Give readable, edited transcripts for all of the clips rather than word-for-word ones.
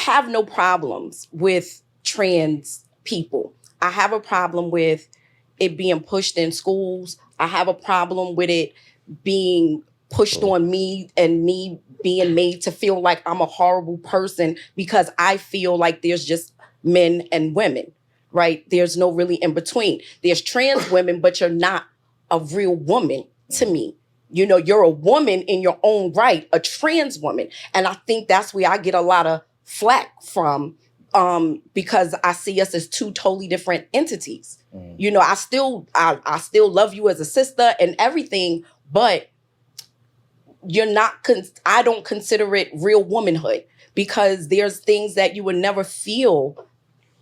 have no problems with trans people. I have a problem with it being pushed in schools. I have a problem with it being pushed on me and me being made to feel like I'm a horrible person because I feel like there's just men and women, right? There's no really in between. There's trans women, but you're not a real woman to me. You know, you're a woman in your own right, a trans woman. And I think that's where I get a lot of flack from, because I see us as two totally different entities. You know, I still love you as a sister and everything, but you're not, I don't consider it real womanhood, because there's things that you would never feel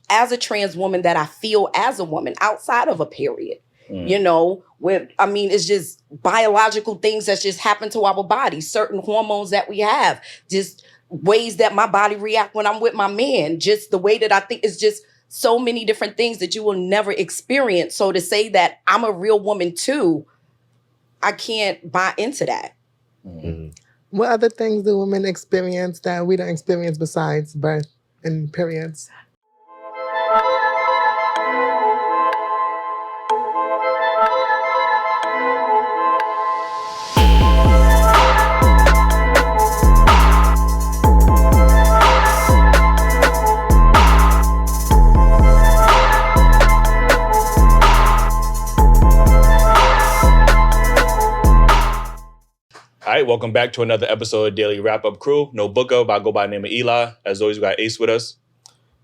as a trans woman that I feel as a woman outside of a period. You know, it's just biological things that just happen to our bodies, certain hormones that we have, just ways that my body react when I'm with my man, just the way that I think is just so many different things that you will never experience. So to say that I'm a real woman too, I can't buy into that. What other things do women experience that we don't experience besides birth and periods? All right, welcome back to another episode of Daily Wrap Up Crew. No book up, I go by the name of Eli. As always, we got Ace with us.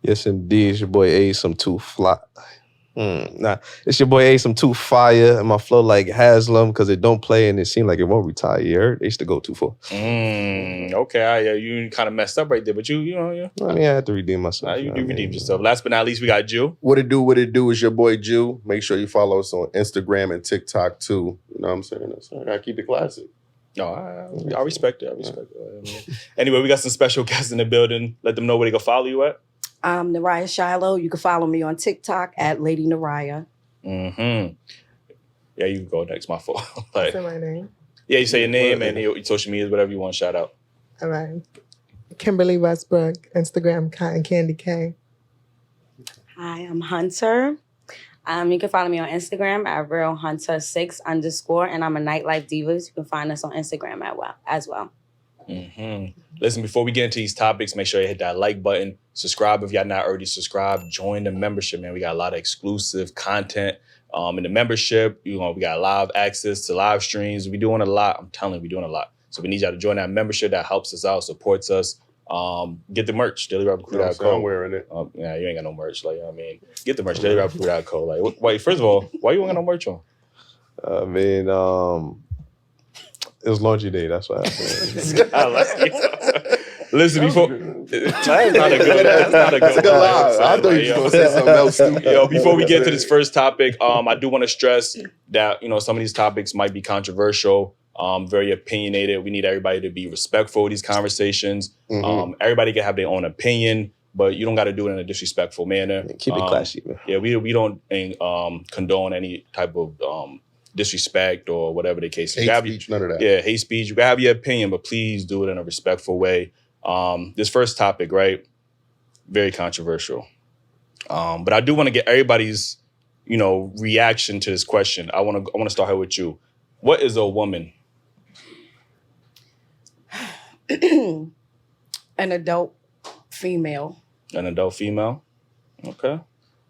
Yes, indeed. It's your boy Ace. I'm too fly. It's your boy Ace. I'm too fire. And my flow like Haslam because it don't play and it seemed like it won't retire. You heard? They used to go too far. Okay, you kind of messed up right there, but you know, yeah. I mean, I had to redeem myself. You redeemed yourself. Last but not least, we got Jew. What it do is your boy Jew. Make sure you follow us on Instagram and TikTok too. You know what I'm saying? I gotta keep it classic. No, I respect it. Anyway, we got some special guests in the building. Let them know where they can follow you at. I'm Naraya Shiloh. You can follow me on TikTok at Lady Naraya. Yeah, you can go next. My fault. Say my name. Yeah, you say your name and your social media, whatever you want to shout out. All right. Kimberly Westbrook, Instagram, Cotton Candy K. Hi, I'm Hunter. You can follow me on Instagram at realhunter6_, and I'm a nightlife divas. You can find us on Instagram as well. Listen, before we get into these topics, make sure you hit that like button. Subscribe if y'all not already subscribed. Join the membership, man. We got a lot of exclusive content in the membership. You know, we got live access to live streams. We're doing a lot. I'm telling you, we're doing a lot. So we need y'all to join that membership. That helps us out, supports us. Get the merch, DailyRapUpCrew.co. I'm wearing it. Yeah, you ain't got no merch. Like, you know what I mean? Get the merch, DailyRapUpCrew.co. Like, wait, first of all, why you ain't got no merch on? It was laundry day. That's why I said. I like it. Listen, before that's not a good lie. I thought you were going to say something else stupid. Yo, before we get to this first topic, I do want to stress that, you know, some of these topics might be controversial, very opinionated. We need everybody to be respectful of these conversations. Everybody can have their own opinion, but you don't got to do it in a disrespectful manner. Keep it classy, man. Yeah, we don't condone any type of disrespect or whatever the case is. Hate speech, none of that. Yeah, hate speech. You can have your opinion, but please do it in a respectful way. This first topic, right? Very controversial. But I do want to get everybody's, you know, reaction to this question. I want to start here with you. What is a woman? An adult female. An adult female? Okay.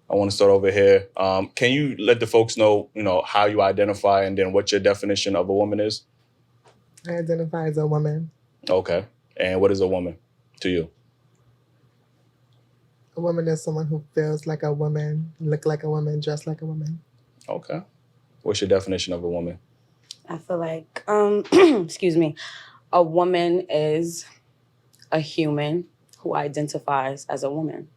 I want to start over here. Can you let the folks know, you know, how you identify and then what your definition of a woman is? I identify as a woman. Okay. And what is a woman to you? A woman is someone who feels like a woman, look like a woman, dress like a woman. Okay. What's your definition of a woman? I feel like, excuse me, a woman is a human who identifies as a woman.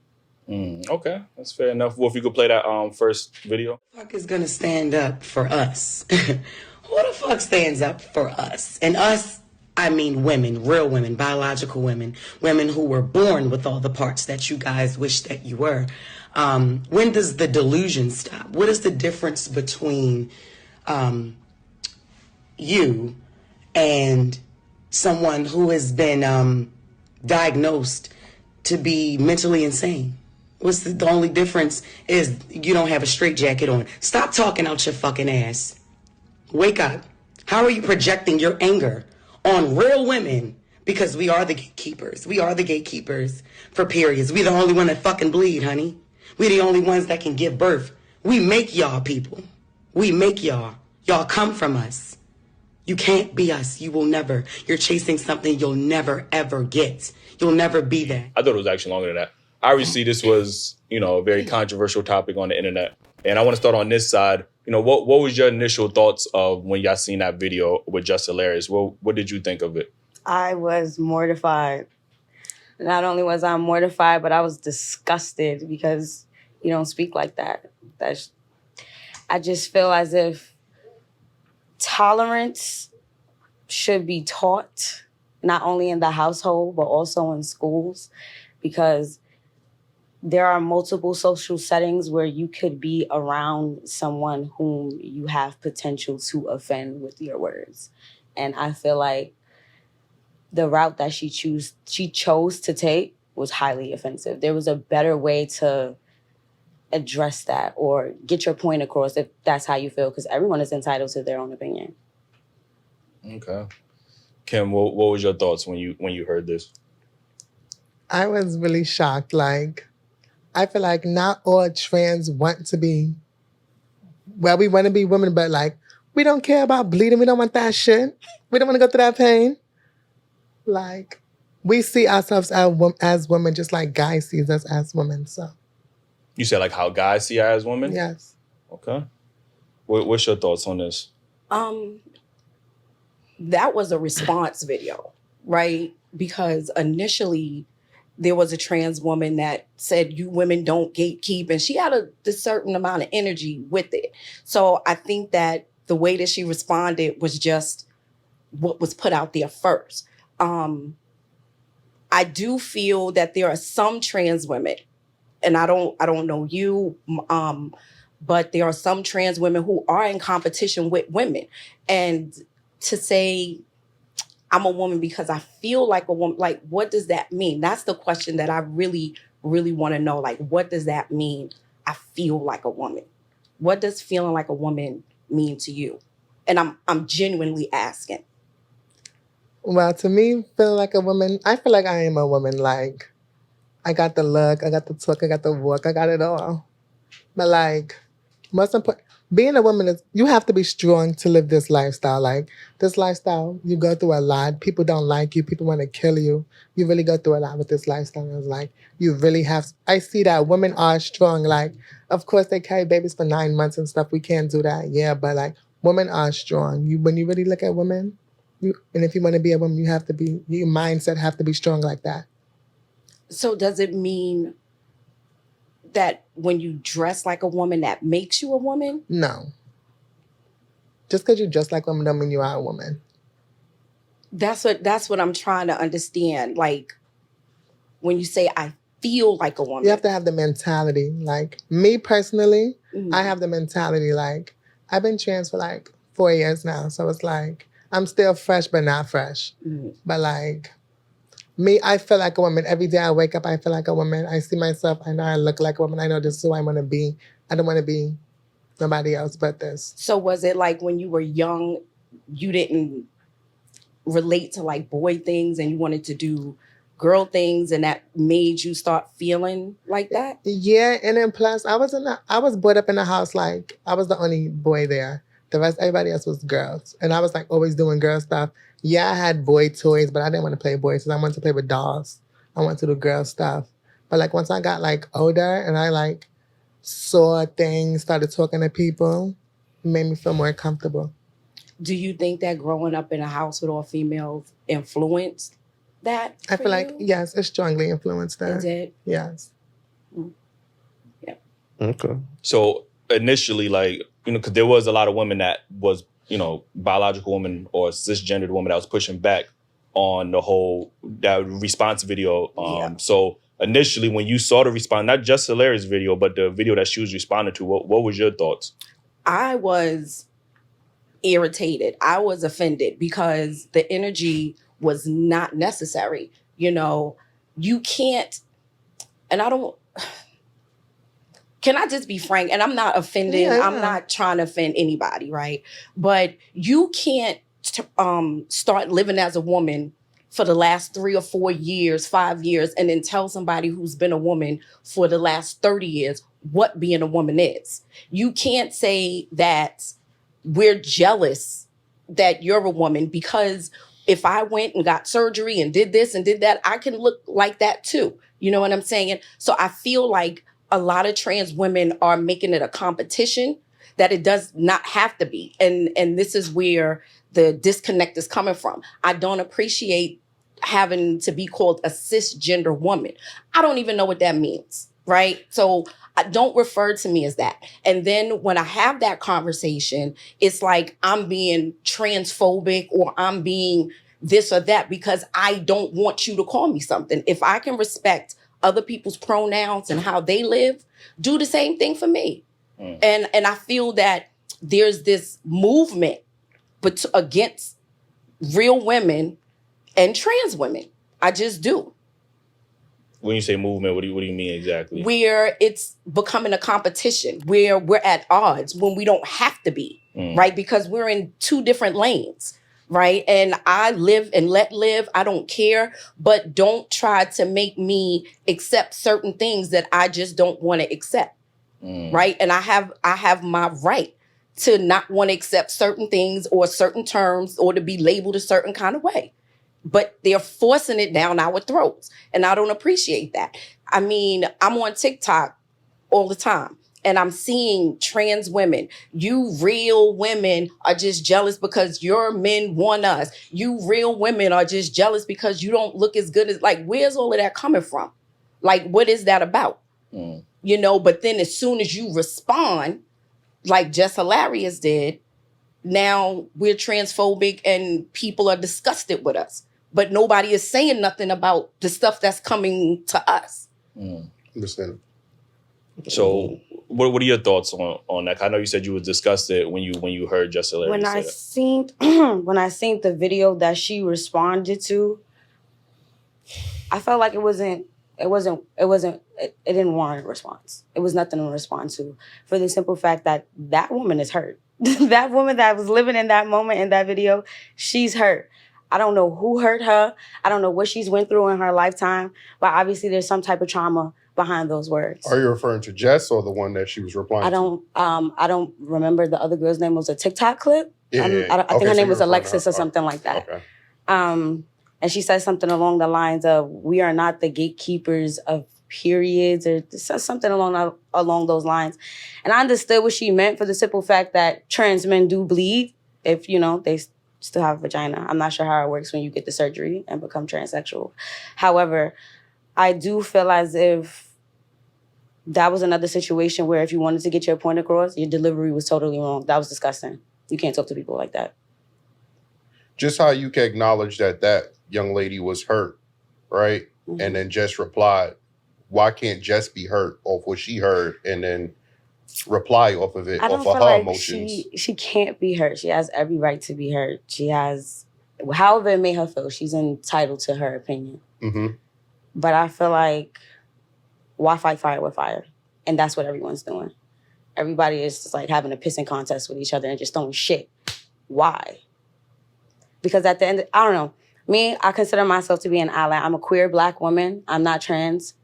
Okay, that's fair enough. Well, if you could play that first video. Who the fuck is gonna stand up for us? Who the fuck stands up for us? And us, I mean women, real women, biological women, women who were born with all the parts that you guys wish that you were. When does the delusion stop? What is the difference between you and someone who has been diagnosed to be mentally insane. What's the only difference is you don't have a straitjacket on. Stop talking out your fucking ass. Wake up. How are you projecting your anger on real women? Because we are the gatekeepers. We are the gatekeepers for periods. We the only one that fucking bleed, honey. We the only ones that can give birth. We make y'all people. We make y'all. Y'all come from us. You can't be us. You will never. You're chasing something you'll never, ever get. You'll never be that. I thought it was actually longer than that. Obviously, this was, a very controversial topic on the internet. And I want to start on this side. What was your initial thoughts of when y'all seen that video with Just Hilarious? What did you think of it? I was mortified. Not only was I mortified, but I was disgusted because you don't speak like that. I just feel as if tolerance should be taught, not only in the household, but also in schools, because there are multiple social settings where you could be around someone whom you have potential to offend with your words. And I feel like the route that she chose to take was highly offensive. There was a better way to address that or get your point across if that's how you feel, because everyone is entitled to their own opinion. Okay. Kim, what was your thoughts when you heard this? I was really shocked. Like, I feel like not all trans want to be, we want to be women, but like, we don't care about bleeding. We don't want that shit. We don't want to go through that pain. Like, we see ourselves as women just like guys sees us as women, so. You said like how guys see her as women? Yes. Okay. What's your thoughts on this? That was a response video, right? Because initially there was a trans woman that said, you women don't gatekeep, and she had a certain amount of energy with it. So I think that the way that she responded was just what was put out there first. I do feel that there are some trans women, and I don't know you, but there are some trans women who are in competition with women. And to say, I'm a woman because I feel like a woman, like, what does that mean? That's the question that I really, really want to know. Like, what does that mean? I feel like a woman. What does feeling like a woman mean to you? And I'm genuinely asking. Well, to me, feel like a woman, I feel like I am a woman. Like, I got the look, I got the talk, I got the walk, I got it all. But like, most important, being a woman is, you have to be strong to live this lifestyle. Like, this lifestyle, you go through a lot. People don't like you. People want to kill you. You really go through a lot with this lifestyle. And it's like, you really have, I see that women are strong. Like, of course, they carry babies for 9 months and stuff. We can't do that. Yeah, but like, women are strong. When you really look at women, and if you want to be a woman, you have to be, your mindset have to be strong like that. So does it mean that when you dress like a woman, that makes you a woman? No. Just because you dress like a woman don't mean you are a woman. That's what I'm trying to understand. Like, when you say I feel like a woman. You have to have the mentality. Like, me personally, I have the mentality, like, I've been trans for like 4 years now. So it's like, I'm still fresh, but not fresh. But like, me, I feel like a woman. Every day I wake up, I feel like a woman. I see myself. I know I look like a woman. I know this is who I want to be. I don't want to be nobody else but this. So was it like when you were young, you didn't relate to like boy things and you wanted to do girl things, and that made you start feeling like that? Yeah, and then plus I was brought up in a house like I was the only boy there. The rest, everybody else was girls. And I was like always doing girl stuff. Yeah, I had boy toys, but I didn't want to play boys because I wanted to play with dolls. I wanted to do girl stuff. But like once I got like older and I like saw things, started talking to people, it made me feel more comfortable. Do you think that growing up in a house with all females influenced that? I feel like, yes, it strongly influenced that. It did? Yes. Yeah. Okay. So initially, like, because there was a lot of women that was, biological women or cisgendered women that was pushing back on the whole that response video. So initially, when you saw the response, not just Hilarious video, but the video that she was responding to, what was your thoughts? I was irritated. I was offended because the energy was not necessary. You can't and I don't, can I just be frank? And I'm not offending, Yeah. I'm not trying to offend anybody, right? But you can't start living as a woman for the last 3 or 4 years, 5 years, and then tell somebody who's been a woman for the last 30 years what being a woman is. You can't say that we're jealous that you're a woman, because if I went and got surgery and did this and did that, I can look like that too. You know what I'm saying? So I feel like a lot of trans women are making it a competition that it does not have to be. And this is where the disconnect is coming from. I don't appreciate having to be called a cisgender woman. I don't even know what that means, right? So I don't refer to me as that. And then when I have that conversation, it's like I'm being transphobic or I'm being this or that because I don't want you to call me something. If I can respect other people's pronouns and how they live, do the same thing for me. And I feel that there's this movement against real women and trans women. I just do. When you say movement, what do you mean exactly? Where it's becoming a competition, where we're at odds when we don't have to be, right? Because we're in 2 different lanes, right? And I live and let live. I don't care, but don't try to make me accept certain things that I just don't want to accept, right? And I have my right to not want to accept certain things or certain terms or to be labeled a certain kind of way. But they're forcing it down our throats. And I don't appreciate that. I mean, I'm on TikTok all the time and I'm seeing trans women. You real women are just jealous because your men want us. You real women are just jealous because you don't look as good as, like, where's all of that coming from? Like, what is that about? You know, but then as soon as you respond, like Jess Hilarious did, now we're transphobic and people are disgusted with us. But nobody is saying nothing about the stuff that's coming to us. Understand. So what are your thoughts on that? I know you said you was disgusted when you heard Jess Hilarious When I say that. seen when I seen the video that she responded to, I felt like it didn't warrant a response. It was nothing to respond to, for the simple fact that that woman is hurt. That woman that was living in that moment in that video, she's hurt. I don't know who hurt her. I don't know what she's went through in her lifetime, but obviously there's some type of trauma behind those words. Are you referring to Jess or the one that she was replying I don't remember the other girl's name. It was a TikTok clip. Yeah. I think her name was Alexis or something like that. Okay. And she said something along the lines of, "We are not the gatekeepers of periods," or something along those lines. And I understood what she meant, for the simple fact that trans men do bleed if, you know, they still have a vagina. I'm not sure how it works when you get the surgery and become transsexual. However, I do feel as if that was another situation where if you wanted to get your point across, your delivery was totally wrong. That was disgusting. You can't talk to people like that. Just how you can acknowledge that young lady was hurt, right? Mm-hmm. And then Jess replied, why can't Jess be hurt off what she heard and then reply off of it, I don't off of feel her like emotions? she can't be hurt. She has every right to be hurt. She has, however it made her feel, she's entitled to her opinion. Mm-hmm. But I feel like, why fight fire with fire? And that's what everyone's doing. Everybody is just like having a pissing contest with each other and just throwing shit. Why? Because at the end, I don't know. Me, I consider myself to be an ally. I'm a queer Black woman. I'm not trans.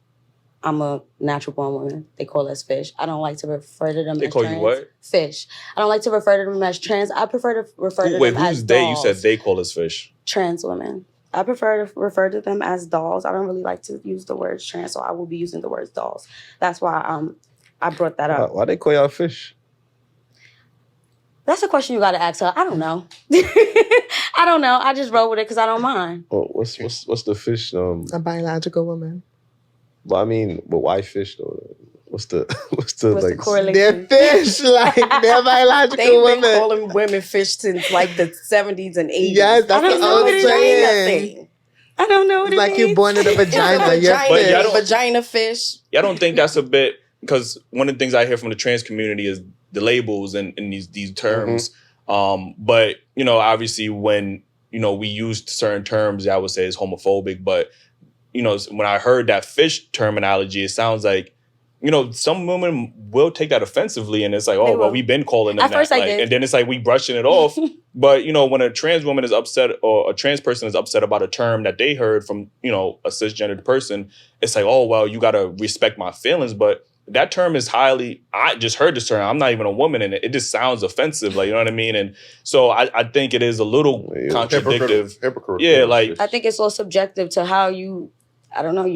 I'm a natural born woman. They call us fish. I don't like to refer to them as trans. They call you what? Fish. I don't like to refer to them as trans. I prefer to refer to them as dolls. Wait, who's they? You said they call us fish. Trans women. I prefer to refer to them as dolls. I don't really like to use the words trans, so I will be using the words dolls. That's why I brought that up. Why they call y'all fish? That's a question you got to ask her. I don't know. I don't know. I just roll with it because I don't mind. Oh, what's the fish? A biological woman. But I mean, but why fish though? What's the What's the like? correlation? They're fish, like they're biological They've been women. calling women fish since like the 70s and 80s. Yes, that's I don't the know old what it saying. Thing. I don't know what It's it like means. you're born in a vagina. You're Vagina, But y'all fish. don't- vagina fish. Y'all don't think that's a bit, because one of the things I hear from the trans community is the labels and these terms. But, you know, obviously when, you know, we use certain terms, I would say is homophobic, but, you know, when I heard that fish terminology, it sounds like, you know, some women will take that offensively, and it's like, oh, They well, will. we've been calling them At first that, I like, did. and then it's like we brushing it off. But you know, when a trans woman is upset or a trans person is upset about a term that they heard from, you know, a cisgendered person, it's like, oh, well, you gotta respect my feelings. But that term is I just heard this term. I'm not even a woman, and it just sounds offensive, like, you know what I mean? And so I think it is a little contradictive. Hypocritical. Yeah, like I think it's all subjective to how you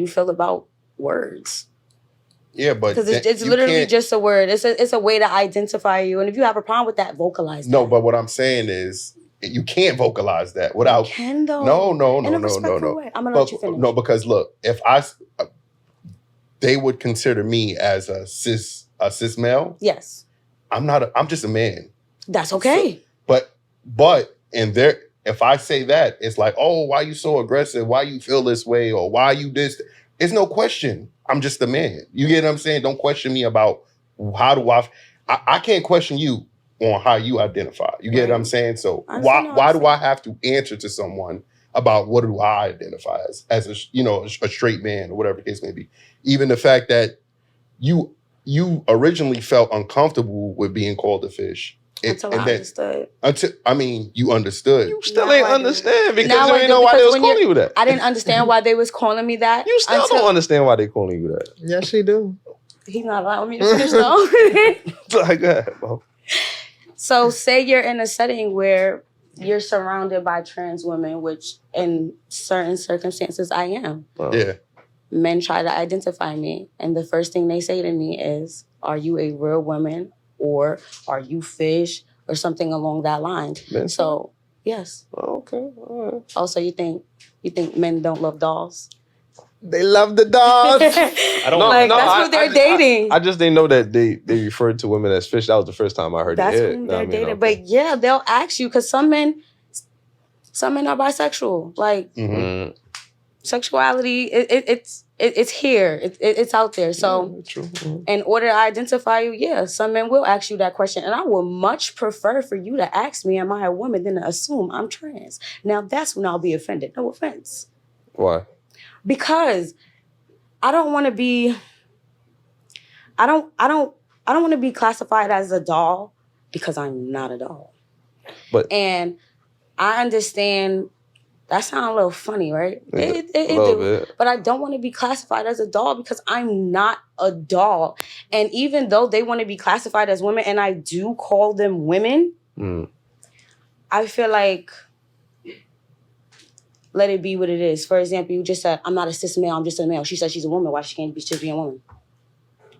feel about words. Yeah, but Because it's literally just a word. It's a way to identify you. And if you have a problem with that, vocalize that. No, but what I'm saying is you can't vocalize that without. You can though. No. In a respectful way. I'm gonna let you finish. No, because look, if they would consider me as a cis male. Yes. I'm just a man. That's okay. So, but if I say that, it's like, oh, why you so aggressive? Why you feel this way? Or why you this? It's no question. I'm just a man. You get what I'm saying? Don't question me about how do I can't question you on how you identify. You get what I'm saying? So why do I have to answer to someone about what do I identify as a, you know, a straight man or whatever the case may be? Even the fact that you originally felt uncomfortable with being called a fish. Until I understood. You understood. You still ain't understand because you didn't know why they was calling you that. I didn't understand why they was calling me that. You still don't understand why they calling you that. Yes, she do. He's not allowing me to finish though. Like that, bro. So say you're in a setting where you're surrounded by trans women, which in certain circumstances I am. Yeah. Men try to identify me, and the first thing they say to me is, "Are you a real woman, or are you fish, or something along that line?" So yes. Okay. All right. Also, you think men don't love dolls? They love the dogs. I don't Like, that's who they're dating. I just didn't know that they referred to women as fish. That was the first time I heard That's it. who they're dating. But yeah, they'll ask you because some men are bisexual. Like sexuality, it's here. It's out there. So in order to identify you, yeah, some men will ask you that question. And I would much prefer for you to ask me, am I a woman, than to assume I'm trans. Now that's when I'll be offended. No offense. Why? Because I don't want to be want to be classified as a doll because I'm not a doll. And I understand that sounds a little funny, right? It do. But I don't want to be classified as a doll because I'm not a doll. And even though they want to be classified as women, and I do call them women, I feel like let it be what it is. For example, you just said, I'm not a cis male, I'm just a male. She said she's a woman. Why she can't be a woman?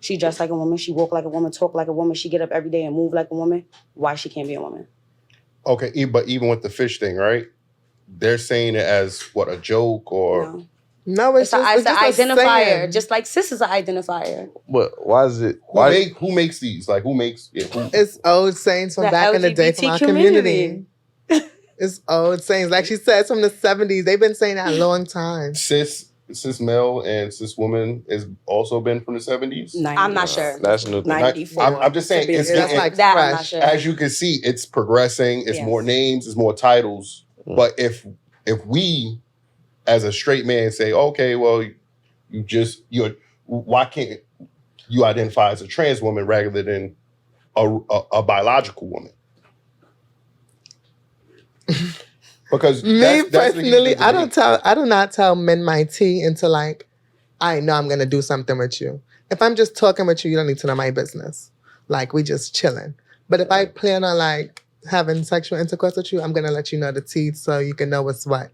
She dressed like a woman. She walk like a woman, talk like a woman. She get up every day and move like a woman. Why she can't be a woman? Okay, but even with the fish thing, right? They're saying it as, what, a joke or... No, it's an identifier. Just like cis is an identifier. But why is it... Who makes these? Like, who makes... Yeah, It's old sayings from back in the day from our community. It's old sayings. Like she said, from the 70s. They've been saying that a long time. Cis male and cis woman has also been from the 70s? I'm not sure. That's new. 94. I'm just saying, that's like that. I'm not sure. As you can see, it's progressing. It's more names. It's more titles. But if we, as a straight man, say, okay, well, why can't you identify as a trans woman rather than a biological woman? Because me personally, I do not tell men my tea until like I know I'm gonna do something with you. If I'm just talking with you, you don't need to know my business. Like we just chilling. But if I plan on like having sexual intercourse with you, I'm gonna let you know the tea so you can know what's what.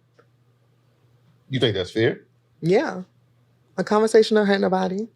You think that's fair? Yeah. A conversation don't hurt nobody.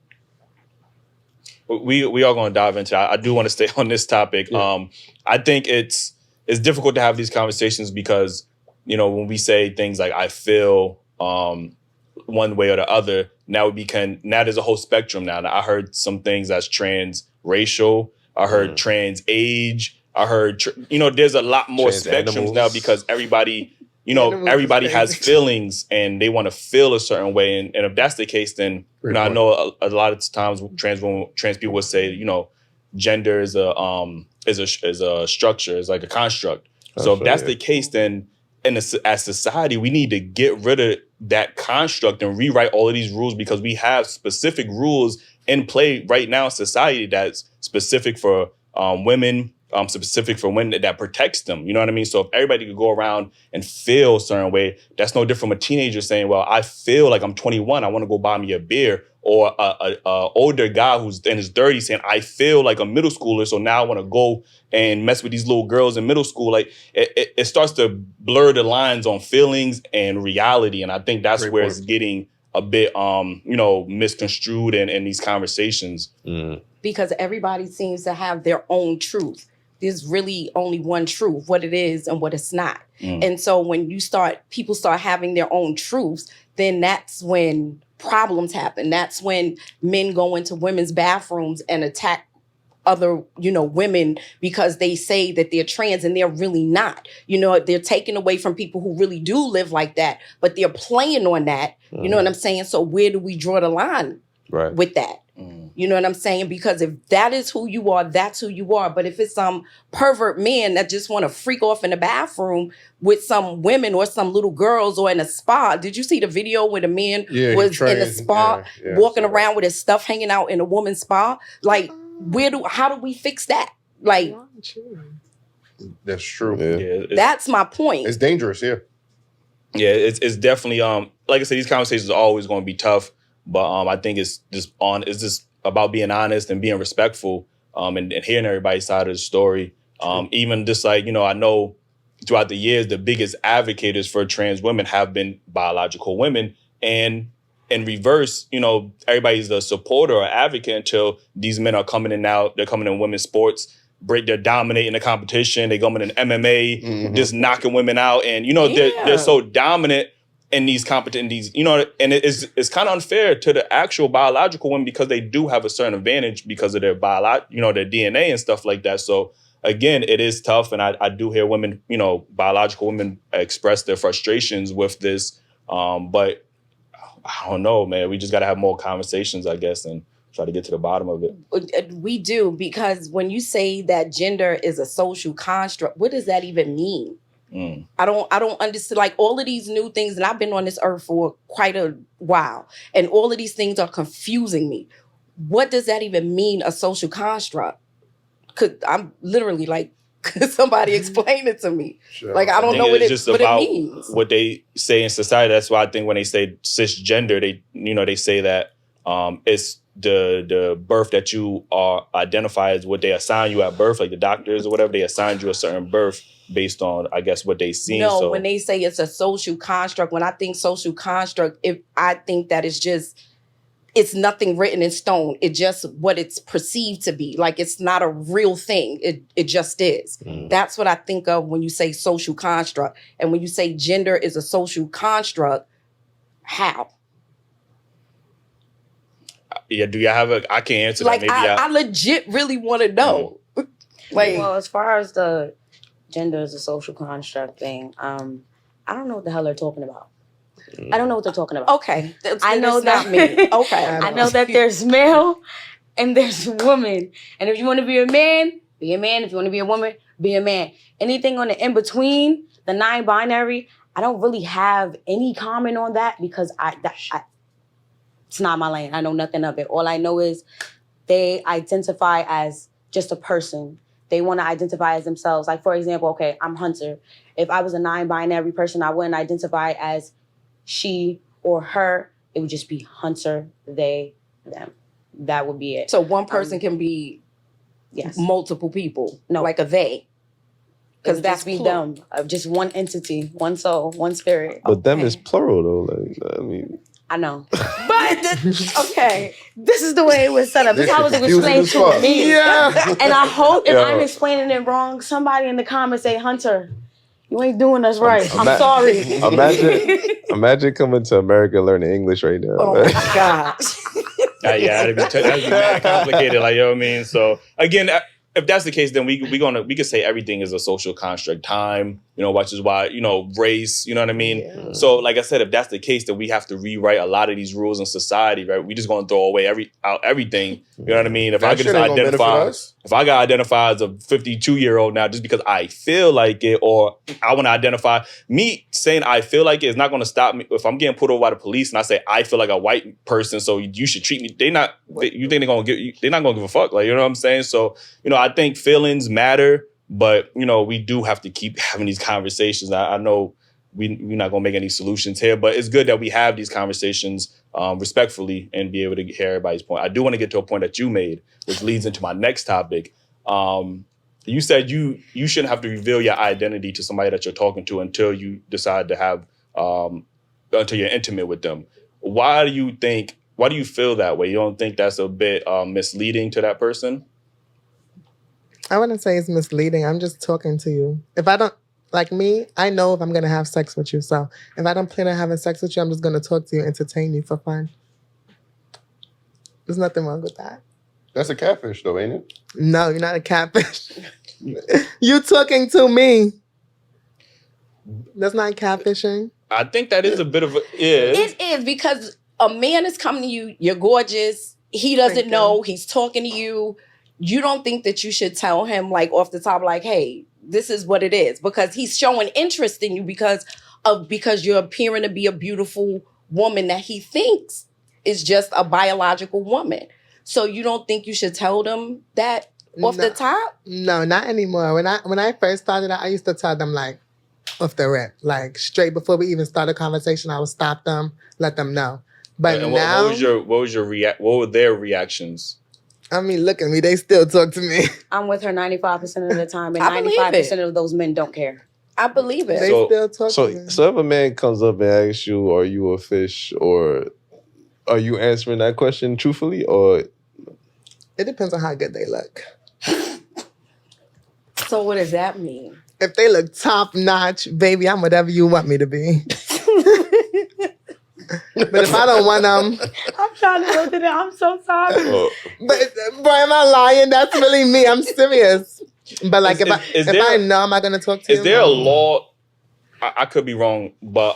We are going to dive into. I do want to stay on this topic. Yeah. I think it's difficult to have these conversations because, you know, when we say things like I feel one way or the other, now there's a whole spectrum now. I heard some things that's transracial. I heard trans age. I heard there's a lot more trans spectrums animals. now because everybody everybody has feelings and they want to feel a certain way. And if that's the case, then I know a lot of times trans people would say, gender is a structure, is like a construct. So if that's the case, then as society, we need to get rid of that construct and rewrite all of these rules, because we have specific rules in play right now in society that's specific for women, specific for women, that protects them. You know what I mean? So if everybody could go around and feel a certain way, that's no different from a teenager saying, well, I feel like I'm 21, I want to go buy me a beer. Or a older guy who's in his 30s saying, I feel like a middle schooler, so now I want to go and mess with these little girls in middle school. Like it starts to blur the lines on feelings and reality. And I think that's where it's getting a bit, misconstrued in these conversations. Because everybody seems to have their own truth. There's really only one truth, what it is and what it's not. And so when people start having their own truths, then that's when problems happen. That's when men go into women's bathrooms and attack other, women because they say that they're trans and they're really not. They're taken away from people who really do live like that, but they're playing on that. You know what I'm saying? So where do we draw the line with that? You know what I'm saying? Because if that is who you are, that's who you are. But if it's some pervert men that just want to freak off in the bathroom with some women or some little girls or in a spa. Did you see the video where the man was in a spa walking around with his stuff hanging out in a woman's spa? Like, how do we fix that? Like, that's true. Yeah, that's my point. It's dangerous, yeah. Yeah, it's definitely like I said, these conversations are always going to be tough. But I think it's just about being honest and being respectful, and hearing everybody's side of the story. Even just like, I know throughout the years, the biggest advocates for trans women have been biological women. And in reverse, everybody's a supporter or advocate until these men are coming in now. They're coming in women's sports. They're dominating the competition. They go in MMA, just knocking women out. And, they're so dominant in these competitions, and it's kind of unfair to the actual biological women because they do have a certain advantage because of their their DNA and stuff like that. So again, it is tough, and I do hear women, biological women express their frustrations with this. But I don't know, man. We just got to have more conversations, I guess, and try to get to the bottom of it. We do, because when you say that gender is a social construct, what does that even mean? I don't understand, like, all of these new things, and I've been on this earth for quite a while, and all of these things are confusing me. What does that even mean, a social construct? I'm literally like, could somebody explain it to me? Sure. Like, I don't know what it means. What they say in society. That's why I think when they say cisgender, they say that it's the birth that you are identify as what they assign you at birth, like the doctors or whatever, they assigned you a certain birth based on, I guess, what they see. No, when they say it's a social construct, when I think social construct, I think that it's nothing written in stone. It's just what it's perceived to be. Like, it's not a real thing. It just is. That's what I think of when you say social construct. And when you say gender is a social construct, how? Yeah, do you have I can't answer like, that. Maybe I legit really want to know. Well, as far as the gender is a social construct thing, I don't know what the hell they're talking about. I don't know what they're talking about. Okay. I know that not me. Okay. I know that there's male and there's woman. And if you want to be a man, be a man. If you want to be a woman, be a man. Anything on the in-between, the non-binary, I don't really have any comment on that because it's not my lane. I know nothing of it. All I know is they identify as just a person. They want to identify as themselves. Like, for example, okay, I'm Hunter. If I was a non-binary person, I wouldn't identify as she or her. It would just be Hunter, they, them. That would be it. So one person can be multiple people. No, like a they. Because that's be them. Just one entity, one soul, one spirit. But them is plural though. Like, I mean, I know. But okay, this is the way it was set up. This is how it was explained to me. Yeah. And I hope if I'm explaining it wrong, somebody in the comments say, Hunter, you ain't doing us right. I'm sorry. Imagine coming to America learning English right now. Oh my gosh. That'd be mad complicated. Like, you know what I mean? So again, if that's the case, then we could say everything is a social construct. Time, which is why, race, you know what I mean? Yeah. So like I said, if that's the case, then we have to rewrite a lot of these rules in society, right? We just gonna throw away everything. You know what I mean? If That I get shit ain't gonna benefit identified, us. if I got identified as a 52-year-old now just because I feel like it, or I want to identify, me saying I feel like it is not gonna stop me. If I'm getting pulled over by the police and I say I feel like a white person, so you should treat me, you think they're gonna they're not gonna give a fuck, like, you know what I'm saying? So, I think feelings matter, but, we do have to keep having these conversations. I know we're not going to make any solutions here, but it's good that we have these conversations respectfully and be able to hear everybody's point. I do want to get to a point that you made, which leads into my next topic. You said you shouldn't have to reveal your identity to somebody that you're talking to until you decide to have, until you're intimate with them. Why do you feel that way? You don't think that's a bit misleading to that person? I wouldn't say it's misleading. I'm just talking to you. If I don't, like me, I know if I'm going to have sex with you. So if I don't plan on having sex with you, I'm just going to talk to you, entertain you for fun. There's nothing wrong with that. That's a catfish, though, ain't it? No, you're not a catfish. You talking to me. That's not catfishing. I think that is a bit of a... It is, because a man is coming to you, you're gorgeous, he doesn't Thank you. know, he's talking to you. You don't think that you should tell him, like, off the top, like, hey, this is what it is, because he's showing interest in you because you're appearing to be a beautiful woman that he thinks is just a biological woman. So you don't think you should tell them that off the top? No, not anymore. When I first started out, I used to tell them, like, off the rip, like, straight before we even start a conversation, I would stop them, let them know. But and now, what were their reactions? I mean, look at me, they still talk to me. I'm with her 95% of the time, and I believe 95% it. of those men don't care. I believe it. They So- still talk to me. So if a man comes up and asks you, "Are you a fish?" or are you answering that question truthfully, or It depends on how good they look. So what does that mean? If they look top notch, baby, I'm whatever you want me to be. But if I don't want them, I'm trying to look at it. I'm so sorry. but bro, am I lying? That's really me. I'm serious. But like, Is if there- I know, am I gonna talk to you? Is there a law? I could be wrong, but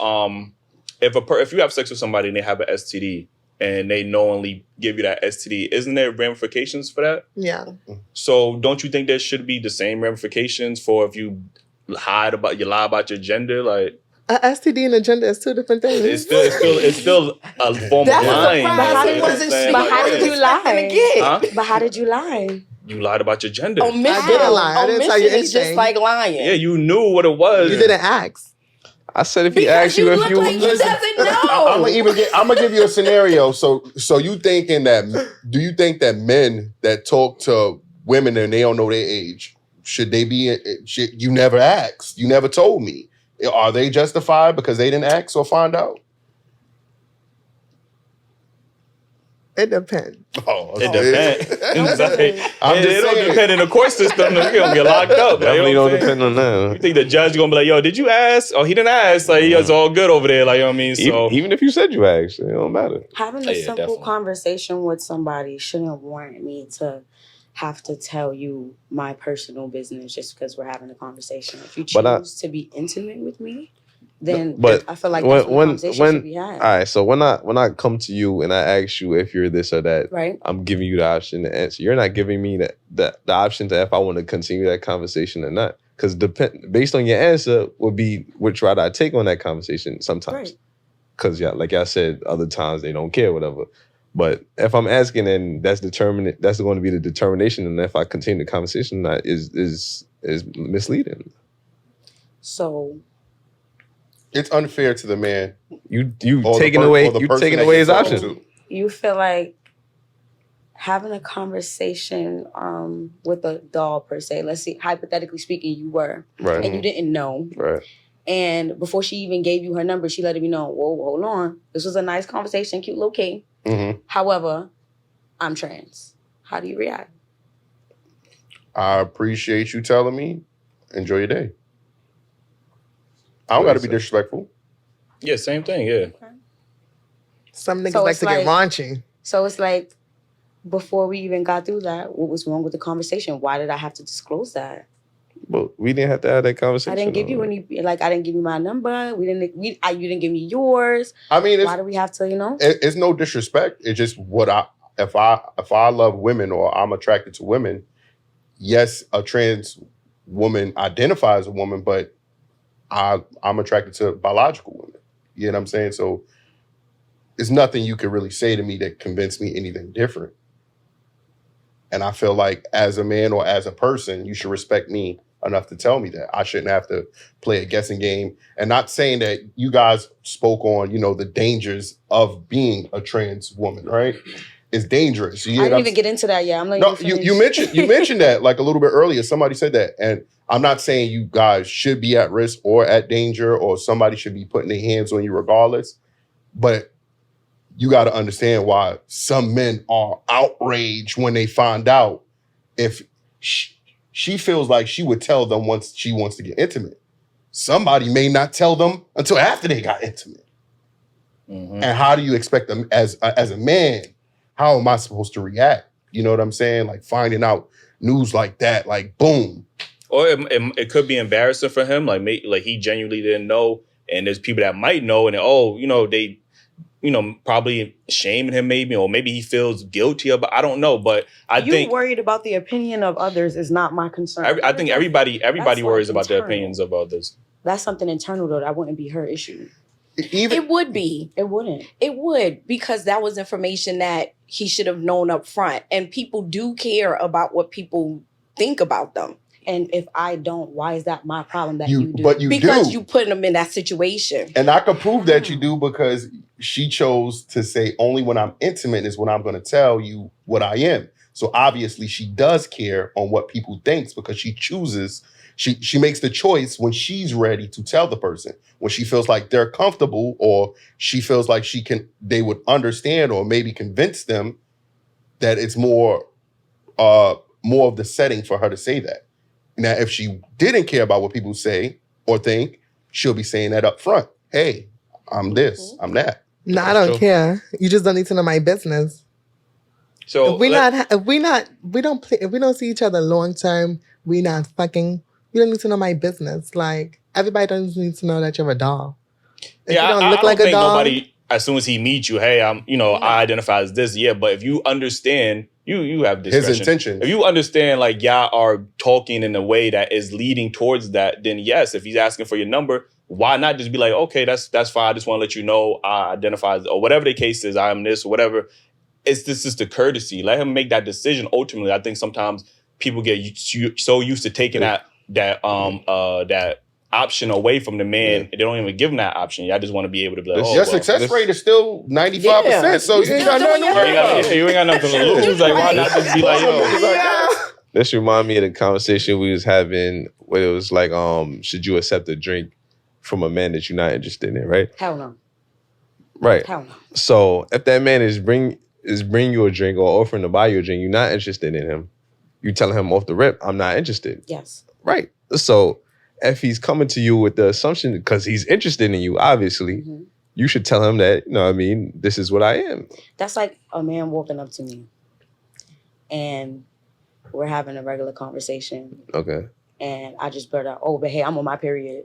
if you have sex with somebody and they have an STD and they knowingly give you that STD, isn't there ramifications for that? Yeah. So don't you think there should be the same ramifications for if you lie about your gender? Like, A STD and a gender is two different things. it's still a form That's of lying. surprising. But how did- You know what I'm wasn't saying? she- But how did you lie? Huh? But how did you lie? You lied about your gender. Omission, I didn't lie. I didn't tell you omission is just anything. like lying. Yeah, you knew what it was. You didn't ask. I said if he Because asks you if look you like he doesn't I'm know. gonna give you a scenario. So you thinking that? Do you think that men that talk to women and they don't know their age, should they be? You never asked. You never told me. Are they justified because they didn't ask or find out? It depends. Oh, It depends. I'm just it don't saying. depend in the court system. You're gonna get locked up. definitely you know don't what I'm saying? depend on You that. think the judge gonna be like, "Yo, did you ask?" Oh, he didn't ask. Like, it's all good over there. Like, you know what I mean? So Even if you said you asked, it don't matter. Having a Yeah, simple definitely. conversation with somebody shouldn't warrant me to have to tell you my personal business just because we're having a conversation. If you But I- choose to be intimate with me, then But I feel like that's when the conversation should be all had. right, so when I come to you and I ask you if you're this or that, Right? I'm giving you the option to answer. You're not giving me the option to if I want to continue that conversation or not. Because based on your answer would be which route I take on that conversation sometimes. Right. Because like I said, other times they don't care, whatever. But if I'm asking and that's going to be the determination, and if I continue the conversation, that is misleading. So It's unfair to the man. You Or the taking per- away or the you person taking that away you're his talking option. to. you feel like having a conversation with a doll per se, let's see, hypothetically speaking, you were, Right. and you didn't know. Right. And before she even gave you her number, she let me know, whoa, hold on. This was a nice conversation, cute little K. Mhm. However, I'm trans. How do you react? I appreciate you telling me. Enjoy your day. I don't got to be disrespectful. yeah, same thing. Yeah, Some niggas So like it's to get like- raunchy. So it's like, before we even got through that, what was wrong with the conversation? Why did I have to disclose that? But we didn't have to have that conversation. I didn't give you any, like, I didn't give you my number. You didn't give me yours. I mean, Why do we have to, it's no disrespect. It's just if I love women or I'm attracted to women, yes, a trans woman identifies as a woman, but I'm attracted to biological women. You know what I'm saying? So there's nothing you can really say to me that convinced me anything different. And I feel like as a man or as a person, you should respect me enough to tell me that. I shouldn't have to play a guessing game. And not saying that you guys spoke on, the dangers of being a trans woman, right? It's dangerous. I didn't even get into that yet. I'm like, no, you mentioned that like a little bit earlier. Somebody said that. And I'm not saying you guys should be at risk or at danger or somebody should be putting their hands on you regardless. But you got to understand why some men are outraged when they find out if she feels like she would tell them once she wants to get intimate. Somebody may not tell them until after they got intimate. Mm-hmm. And how do you expect them as a man? How am I supposed to react? You know what I'm saying? Like finding out news like that, like boom. Or it could be embarrassing for him. Like he genuinely didn't know. And there's people that might know and they probably shaming him maybe, or maybe he feels guilty about, I don't know. But I think worried about the opinion of others is not my concern. I think everybody worries about the opinions of others. That's something internal though. That wouldn't be her issue. It would be. It wouldn't. It would, because that was information that he should have known up front. And people do care about what people think about them. And if I don't, why is that my problem that you do? But because you put them in that situation. And I can prove that you do because she chose to say only when I'm intimate is when I'm going to tell you what I am. So obviously she does care on what people think because she chooses. She makes the choice when she's ready to tell the person, when she feels like they're comfortable or she feels like they would understand or maybe convince them that it's more of the setting for her to say that. Now, if she didn't care about what people say or think, she'll be saying that up front. Hey, I'm this, I'm that. No, I don't care. You just don't need to know my business. So if we don't see each other long term, we not fucking. You don't need to know my business. Like everybody doesn't need to know that you're a doll. If yeah, you I don't like think a doll, nobody. As soon as he meets you, hey, I identify as this. Yeah, but if you understand, you have discretion. His intentions. If you understand, like y'all are talking in a way that is leading towards that, then yes. If he's asking for your number, why not just be like, okay, that's fine. I just want to let you know I identify as, or whatever the case is. I am this or whatever. This is the courtesy. Let him make that decision. Ultimately, I think sometimes people get so used to taking that option away from the man. They don't even give him that option. I just want to be able to be like, your success rate is still 95%. So you ain't got nothing to worry about. You ain't got nothing to lose. Like, why not just be like, yo? This remind me of the conversation we was having where it was like, should you accept a drink from a man that you're not interested in, right? Hell no. Right. Hell no. So if that man is bring you a drink or offering to buy you a drink, you're not interested in him. You telling him off the rip, I'm not interested. Yes. Right. So if he's coming to you with the assumption, because he's interested in you, obviously, you should tell him that, this is what I am. That's like a man walking up to me and we're having a regular conversation. Okay. And I just blurt out, oh, but hey, I'm on my period.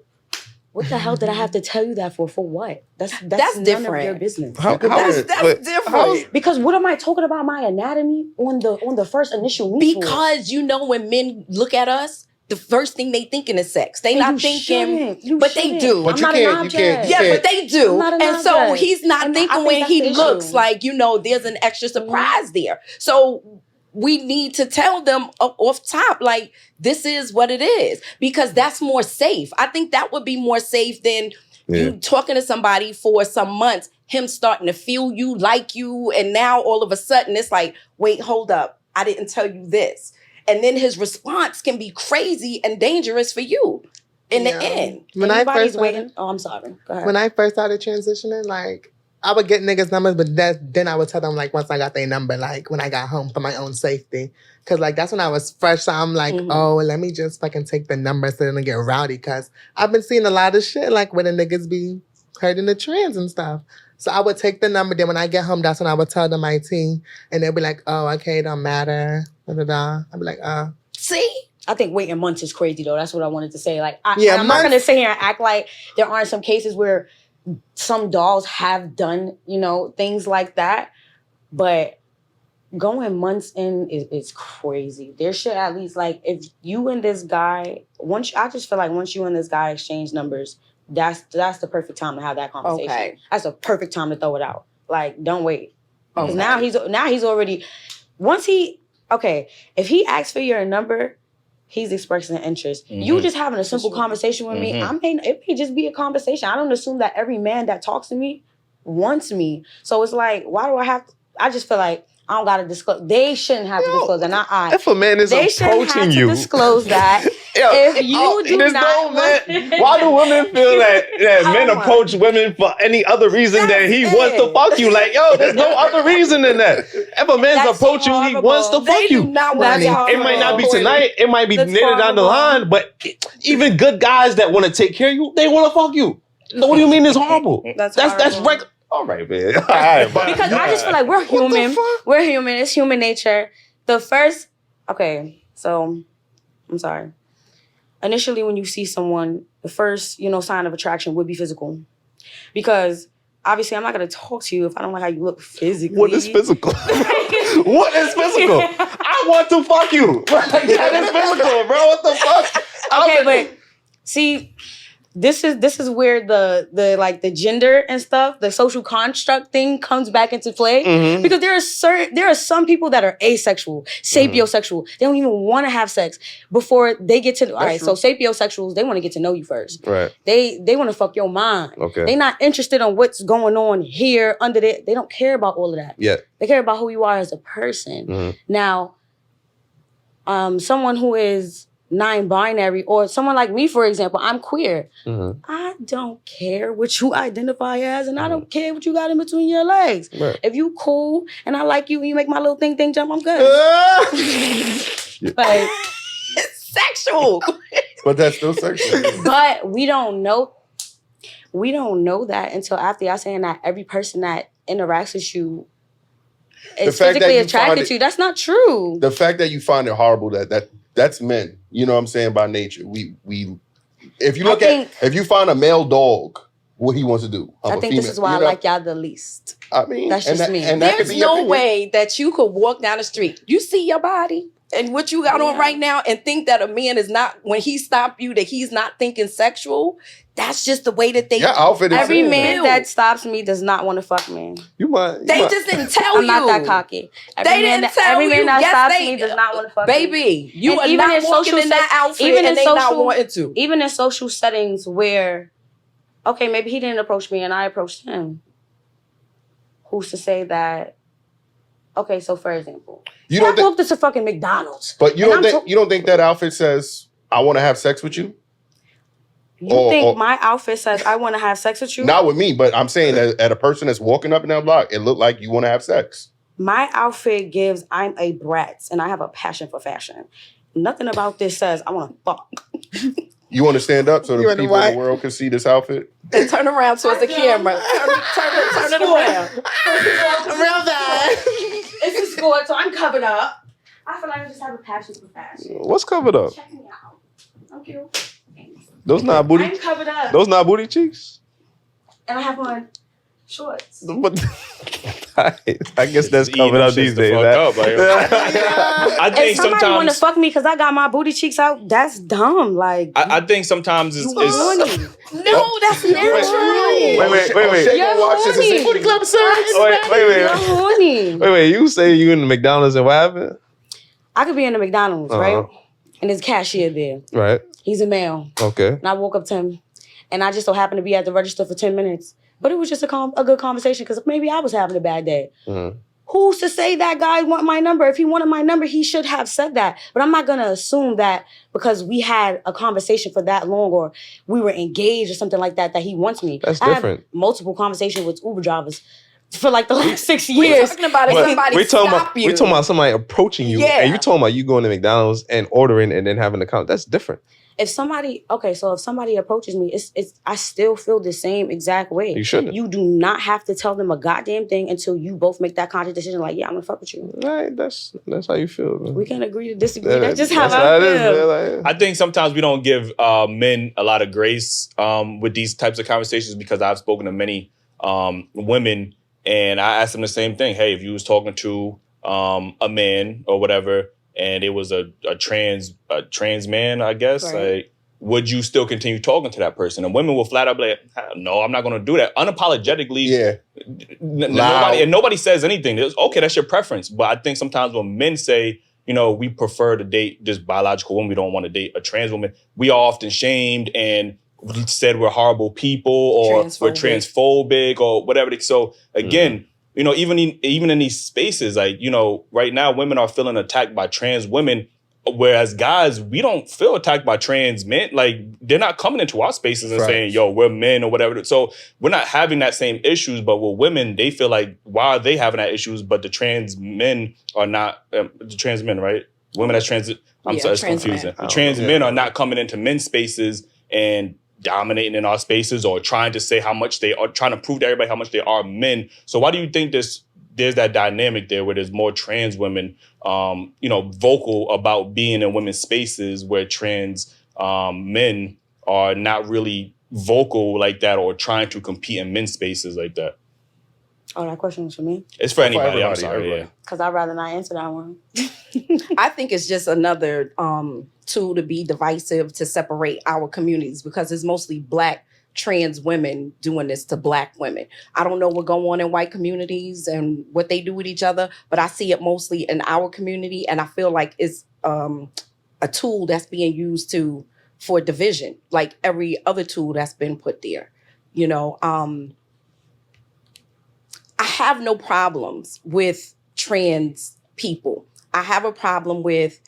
What the hell did I have to tell you that for? For what? That's none different. of your business. That's different. Because what am I talking about my anatomy on the first initial meet? Because when men look at us, the first thing they thinking is sex. They not thinking, but they do. But you can't. Yeah, but they do. And so he's not thinking when he looks like, there's an extra surprise there. So we need to tell them off top, like, this is what it is, because that's more safe. I think that would be more safe than you talking to somebody for some months, him starting to feel you, like you, and now all of a sudden it's like, wait, hold up, I didn't tell you this. And then his response can be crazy and dangerous for you in the end. When I first started, I'm sorry. Go ahead. When I first started transitioning, like, I would get niggas' numbers, but then I would tell them, like, once I got their number, like, when I got home for my own safety. Because, like, that's when I was fresh. So I'm like, oh, let me just fucking take the number so they don't get rowdy. Because I've been seeing a lot of shit, like, where the niggas be hurting the trans and stuff. So I would take the number. Then when I get home, that's when I would tell them my team. And they'll be like, oh, okay, it don't matter. Da, da, da. I'd be like, See? I think waiting months is crazy though. That's what I wanted to say. Like, Yeah, I'm not months- gonna sit here and act like there aren't some cases where some dolls have done, things like that. But going months in is crazy. There should at least, like, if you and this guy, I just feel like once you and this guy exchange numbers, that's the perfect time to have that conversation. Okay. That's a perfect time to throw it out. Like, don't wait. Because Okay. now he's already, if he asks for your number, he's expressing an interest. Mm-hmm. You just having a simple conversation with me, it may just be a conversation. I don't assume that every man that talks to me wants me. So it's like, why do I just feel like I don't gotta disclose. They shouldn't have to disclose that, not I. If a man is They shouldn't have approaching to you, disclose that. Yo, If you do there's not no want- man. Why do women feel that men Oh my- approach women for any other reason than he That's wants to it. fuck you? Like, yo, there's no other reason than that. If a man's That's approaching you, he horrible. wants to They fuck do you. not That's want It might not be horrible. tonight. It might be That's later down the horrible. line. But even good guys that want to take care of you, they want to fuck you. What do you mean it's horrible? That's that's horrible. right. All right, man. All right, but Because I just feel like we're human. We're human. It's human nature. So I'm sorry. Initially, when you see someone, the first, sign of attraction would be physical. Because obviously, I'm not going to talk to you if I don't like how you look physically. What is physical? What is physical? I want to fuck you. That is physical, bro. What the fuck? Okay, but see, this is where the gender and stuff, the social construct thing comes back into play. Mhm. Because there are some people that are asexual, sapiosexual. They don't even want to have sex before they get to. All right, so sapiosexuals, they want to get to know you first. Right. They want to fuck your mind. Okay. They're not interested in what's going on here under there. They don't care about all of that. Yeah. They care about who you are as a person. Mhm. Now, someone who is non-binary, or someone like me, for example, I'm queer. Mhm. I don't care what you identify as, and I don't care what you got in between your legs. Right. If you cool and I like you and you make my little thing jump, I'm good. Like, It's sexual. But that's still sexual. but we don't know that until after y'all saying that every person that interacts with you is fact that physically you attracted find to you. That's not true. The fact that you find it horrible that's men. You know what I'm saying? By nature, we if you look if you find a male dog, what he wants to do. I think this is why I like y'all the least. I mean, That's and just that, me. And that could There's be your no opinion. way that you could walk down the street. You see your body and what you got on right now and think that a man is not, when he stopped you, that he's not thinking sexual. That's just the way that they. Your outfit is Every saying man that. that stops me does not want to fuck me. They just didn't tell I'm you. not that cocky. They didn't tell you. Every man that Yes, stops they- me does not want to fuck me. Baby, you And are even not in walking social in that set- outfit even and in they not social- wanting to. Even in social settings where, okay, maybe he didn't approach me and I approached him. Who's to say that? Okay, so for example, You I don't think, walked into fucking McDonald's. but you and don't I'm think you don't think that outfit says I want to have sex with you? You think my outfit says I want to have sex with you? Not with me, but I'm saying that at a person that's walking up and down the block, it looked like you want to have sex. My outfit gives I'm a brat and I have a passion for fashion. Nothing about this says I want to fuck. You want to stand up so You the wanna people in what? the world can see this outfit? And turn around towards the camera. Turn it around. Real bad. It's a Skort, so I'm covered up. I feel like I just have a passion for fashion. What's covered up? Check me out. I'm cute. Those not booty. I'm covered up. Those not booty cheeks. And I have on shorts. But I guess that's Eating covered them up these shits the days. fuck man. up, like, I think If somebody want to sometimes fuck me because I got my booty cheeks out, that's dumb. Like, I think sometimes it's horny. No, that's natural. Wait. Shake You're and watch this and say, horny. "Booty club, sir." You're horny. Wait. You say you in the McDonald's and what happened? I could be in the McDonald's, right? And there's a cashier there. Right. He's a male. Okay. And I woke up to him. And I just so happened to be at the register for 10 minutes. But it was just a good conversation because maybe I was having a bad day. Mhm. Who's to say that guy want my number? If he wanted my number, he should have said that. But I'm not going to assume that because we had a conversation for that long or we were engaged or something like that, that he wants me. That's I different. have multiple conversations with Uber drivers for like the last 6 We're years. talking about if But somebody we're talking stop about you. we're talking about somebody approaching you, Yeah. and you talking about you going to McDonald's and ordering and then having the count. That's different. if somebody approaches me, it's I still feel the same exact way. You shouldn't. You do not have to tell them a goddamn thing until you both make that conscious decision. Like, yeah, I'm gonna fuck with you. Right, that's how you feel, man. We can't agree to disagree. That's just how That's I it is, feel. man. Like, I think sometimes we don't give men a lot of grace with these types of conversations, because I've spoken to many women, and I asked them the same thing. Hey, if you was talking to a man or whatever, and it was a trans man, I guess, Right. like, would you still continue talking to that person? And women will flat out be like, no, I'm not going to do that. Unapologetically. Yeah. Nobody says anything. Okay, that's your preference. But I think sometimes when men say, you know, we prefer to date just biological women, we don't want to date a trans woman, we are often shamed and said we're horrible people, or we're transphobic or whatever. So again, you know, even in these spaces, like, you know, right now women are feeling attacked by trans women, whereas guys, we don't feel attacked by trans men. Like, they're not coming into our spaces and saying, yo, we're men or whatever. So we're not having that same issues. But with women, they feel like, why are they having that issues, but the trans men are not, the trans men, right? Women that's trans, I'm sorry, it's confusing. The trans men are not coming into men's spaces and dominating in our spaces, or trying to say how much they are, trying to prove to everybody how much they are men. So why do you think there's that dynamic there where there's more trans women, you know, vocal about being in women's spaces, where trans men are not really vocal like that, or trying to compete in men's spaces like that? Oh, that question was for me? It's for anybody. I'm sorry. Yeah. Because I'd rather not answer that one. I think it's just another tool to be divisive, to separate our communities, because it's mostly Black trans women doing this to Black women. I don't know what goes on in white communities and what they do with each other, but I see it mostly in our community, and I feel like it's a tool that's being used for division, like every other tool that's been put there. You know, I have no problems with trans people. I have a problem with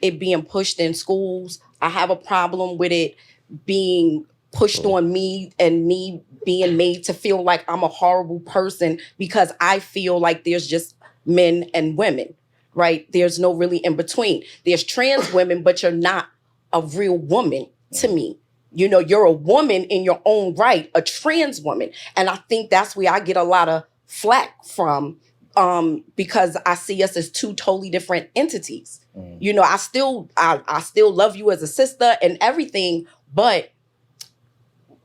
it being pushed in schools. I have a problem with it being pushed on me and me being made to feel like I'm a horrible person because I feel like there's just men and women, right? There's no really in between. There's trans women, but you're not a real woman to me. You know, you're a woman in your own right, a trans woman. And I think that's where I get a lot of flack from, because I see us as two totally different entities. You know, I still love you as a sister and everything, but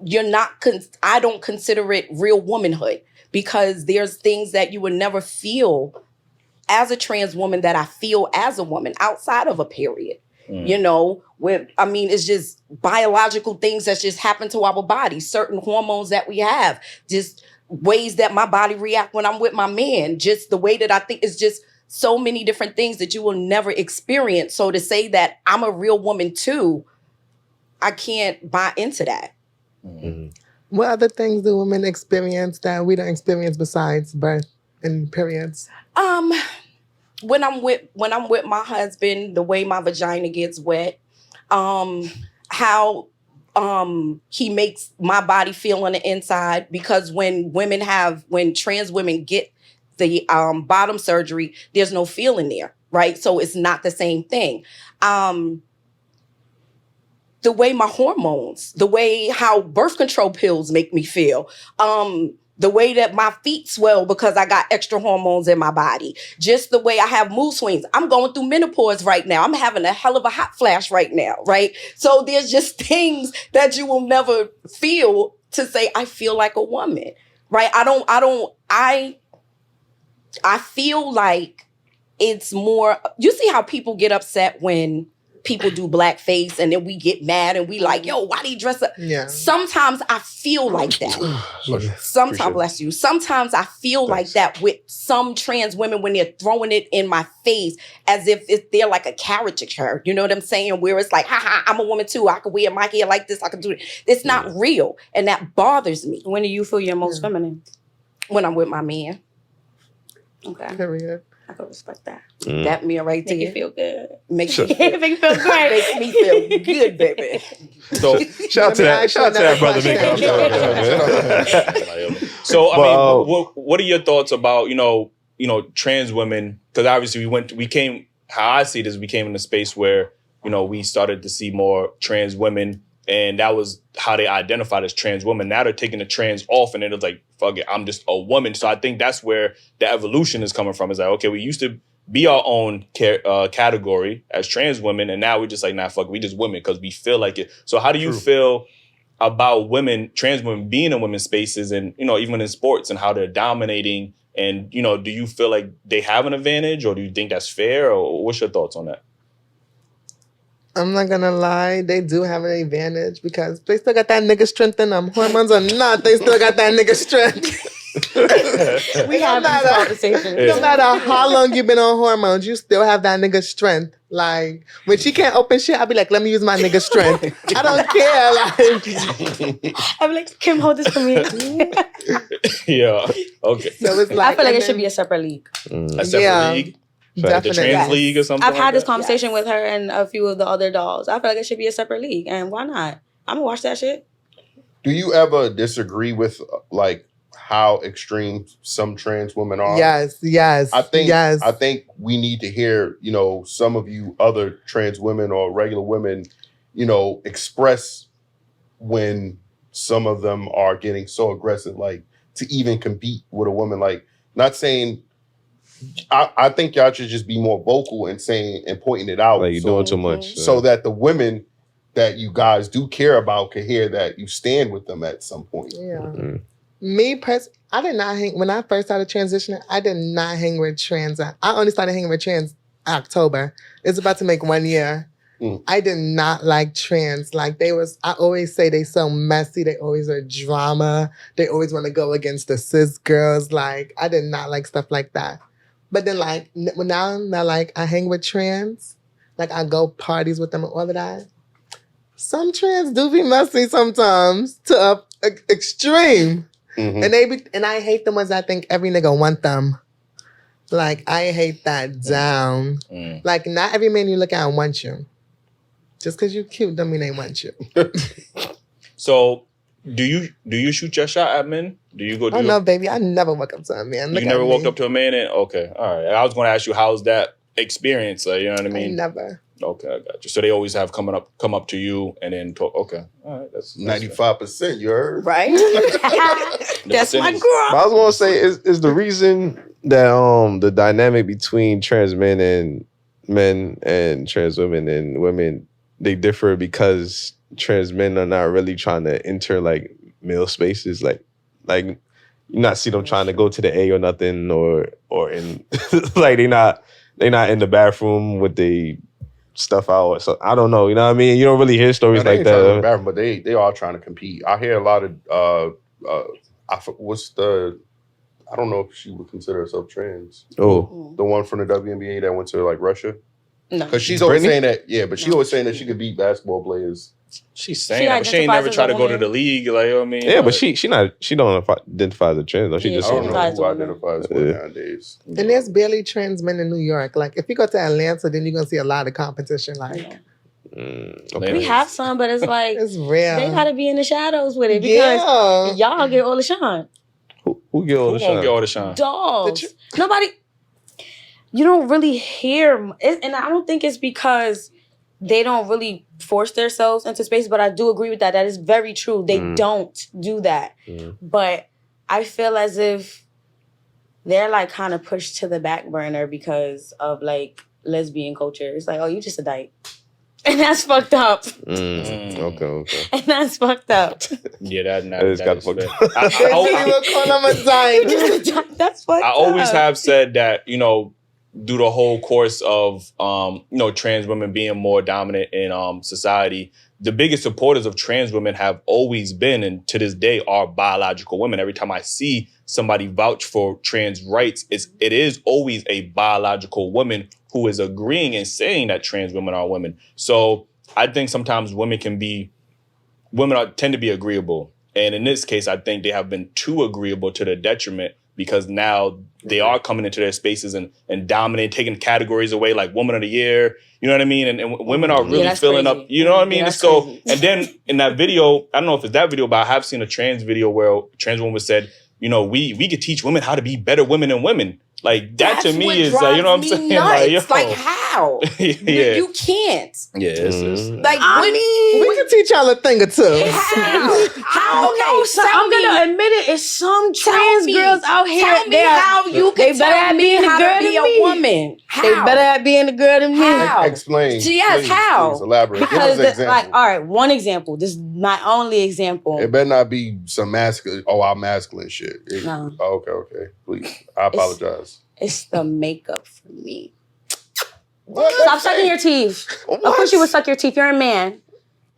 you're not, I don't consider it real womanhood, because there's things that you would never feel as a trans woman that I feel as a woman outside of a period. You know, it's just biological things that just happen to our body, certain hormones that we have, just ways that my body react when I'm with my man, just the way that I think, is just so many different things that you will never experience. So to say that I'm a real woman too, I can't buy into that. What other things do women experience that we don't experience besides birth and periods? When I'm with my husband, the way my vagina gets wet, how he makes my body feel on the inside, because when trans women get the bottom surgery, there's no feeling there, right? So it's not the same thing. The way my hormones, the way how birth control pills make me feel, the way that my feet swell because I got extra hormones in my body, just the way I have mood swings. I'm going through menopause right now. I'm having a hell of a hot flash right now, right? So there's just things that you will never feel to say, I feel like a woman, right? I feel like it's more, you see how people get upset when people do blackface and then we get mad and we like, yo, why do you dress up? Yeah. Sometimes I feel like that. Sometimes, bless you. Sometimes I feel like that with some trans women when they're throwing it in my face as if they're like a caricature. You know what I'm saying? Where it's like, haha, I'm a woman too. I can wear my hair like this. I can do it. It's not real. And that bothers me. When do you feel your most feminine? When I'm with my man. Okay. Period. I can respect that. That me right there. Make you feel good. Makes me Make you feel great. Makes me feel good, baby. So shout out to that brother. So I mean, what are your thoughts about you know trans women? Because obviously we came. How I see it is we came in a space where we started to see more trans women, and that was how they identified as trans women. Now they're taking the trans off, and it was like, fuck it, I'm just a woman. So I think that's where the evolution is coming from. It's like, okay, we used to be our own category as trans women, and now we're just like, nah, fuck it, we just women because we feel like it. So how do you feel about women, trans women being in women's spaces and, even in sports and how they're dominating? And, do you feel like they have an advantage, or do you think that's fair, or what's your thoughts on that? I'm not gonna lie, they do have an advantage because they still got that nigga strength in them. Hormones or not, they still got that nigga strength. We have these conversations. No matter how long you've been on hormones, you still have that nigga strength. Like, when she can't open shit, I'll be like, let me use my nigga strength. I don't care. Like, I'll be like, Kim, hold this for me. Yeah. Okay. So it's like, I feel like it should be a separate league. A separate league? Like the trans league or something? I've had this that? conversation with her and a few of the other dolls. I feel like it should be a separate league. And why not? I'm going to watch that shit. Do you ever disagree with, like, how extreme some trans women are? Yes. I think we need to hear, some of you other trans women or regular women, express when some of them are getting so aggressive, like to even compete with a woman. Like, not saying, I think y'all should just be more vocal and saying and pointing it out. Like you're doing too much. So that the women that you guys do care about can hear that you stand with them at some point. Yeah. Mm-hmm. Me personally, I did not hang, when I first started transitioning, I did not hang with trans. I only started hanging with trans October. It's about to make 1 year. I did not like trans. Like I always say they so messy. They always are drama. They always want to go against the cis girls. Like, I did not like stuff like that. But then like, now like I hang with trans, like I go parties with them and all of that. Some trans do be messy sometimes to a extreme. Mm-hmm. And I hate the ones that think every nigga want them. Like, I hate that down. Like, not every man you look at wants you. Just because you cute don't mean they want you. So, do you shoot your shot at men? Do you go? No, baby. I never walk up to a man. You never walked up to a man and okay, all right. I was going to ask you, how's that experience? Like, you know what I mean? Never. Okay, I got you. So they always have come up to you and then talk. Okay, all right. That's 95%. You heard, right? That's my girl. But I was going to say is the reason that the dynamic between trans men and trans women and women, they differ because trans men are not really trying to enter like male spaces, like you not see them trying to go to the A or nothing, or in like they not in the bathroom with the stuff out. So I don't know, you know what I mean? You don't really hear stories like that. Bathroom, but they are trying to compete. I hear a lot of I don't know if she would consider herself trans. Oh, the one from the WNBA that went to like Russia. No, because she's always saying that. Yeah, but she always saying that she could beat basketball players. She's saying that, but she ain't never tried to go to the league. Like, you know what I mean? Yeah, but she don't identify as a trans. Though. She just I don't know who identifies with nowadays. And there's barely trans men in New York. Like, if you go to Atlanta, then you're gonna see a lot of competition. Like, okay. We have some, but it's like it's real. They gotta be in the shadows with it because y'all get all the shine. Who get all the shine? Get all the shine? Dolls. Nobody. You don't really hear, and I don't think it's because they don't really force themselves into space, but I do agree with that. That is very true. They don't do that. But I feel as if they're like kind of pushed to the back burner because of like lesbian culture. It's like, oh, you just a dyke. And that's fucked up. Okay. And that's fucked up. Yeah, that is kind of fucked up. That's fucked up. I always have said that, through the whole course of, trans women being more dominant in society, the biggest supporters of trans women have always been, and to this day, are biological women. Every time I see somebody vouch for trans rights, it is always a biological woman who is agreeing and saying that trans women are women. So I think sometimes women tend to be agreeable. And in this case, I think they have been too agreeable to their detriment, because now they are coming into their spaces and dominating, taking categories away, like Woman of the Year. You know what I mean? And women are really filling up. You know what I mean? So, crazy. And then in that video, I don't know if it's that video, but I have seen a trans video where a trans woman said, we could teach women how to be better women than women. Like that That's to me what is like, you know what I'm drives me saying? Like, yo. nuts. Like how? Yeah. You can't. Yeah, it's Like I what? mean, we can teach y'all a thing or two. How? Okay, So tell I'm me. gonna admit it. It's some Tell trans me. girls out here. Tell me how you they can better tell at me being a how girl to be than a me. woman. How? They better at being a girl than me. How? Explain. Yes, please, how? Please elaborate. Give Because us an example. like, all right, one example. This is my only example. It better not be some masculine. Oh, our masculine shit. No. Oh, okay. Please, I apologize. It's the makeup for me. What? Stop sucking your teeth. Of course you would suck your teeth. You're a man.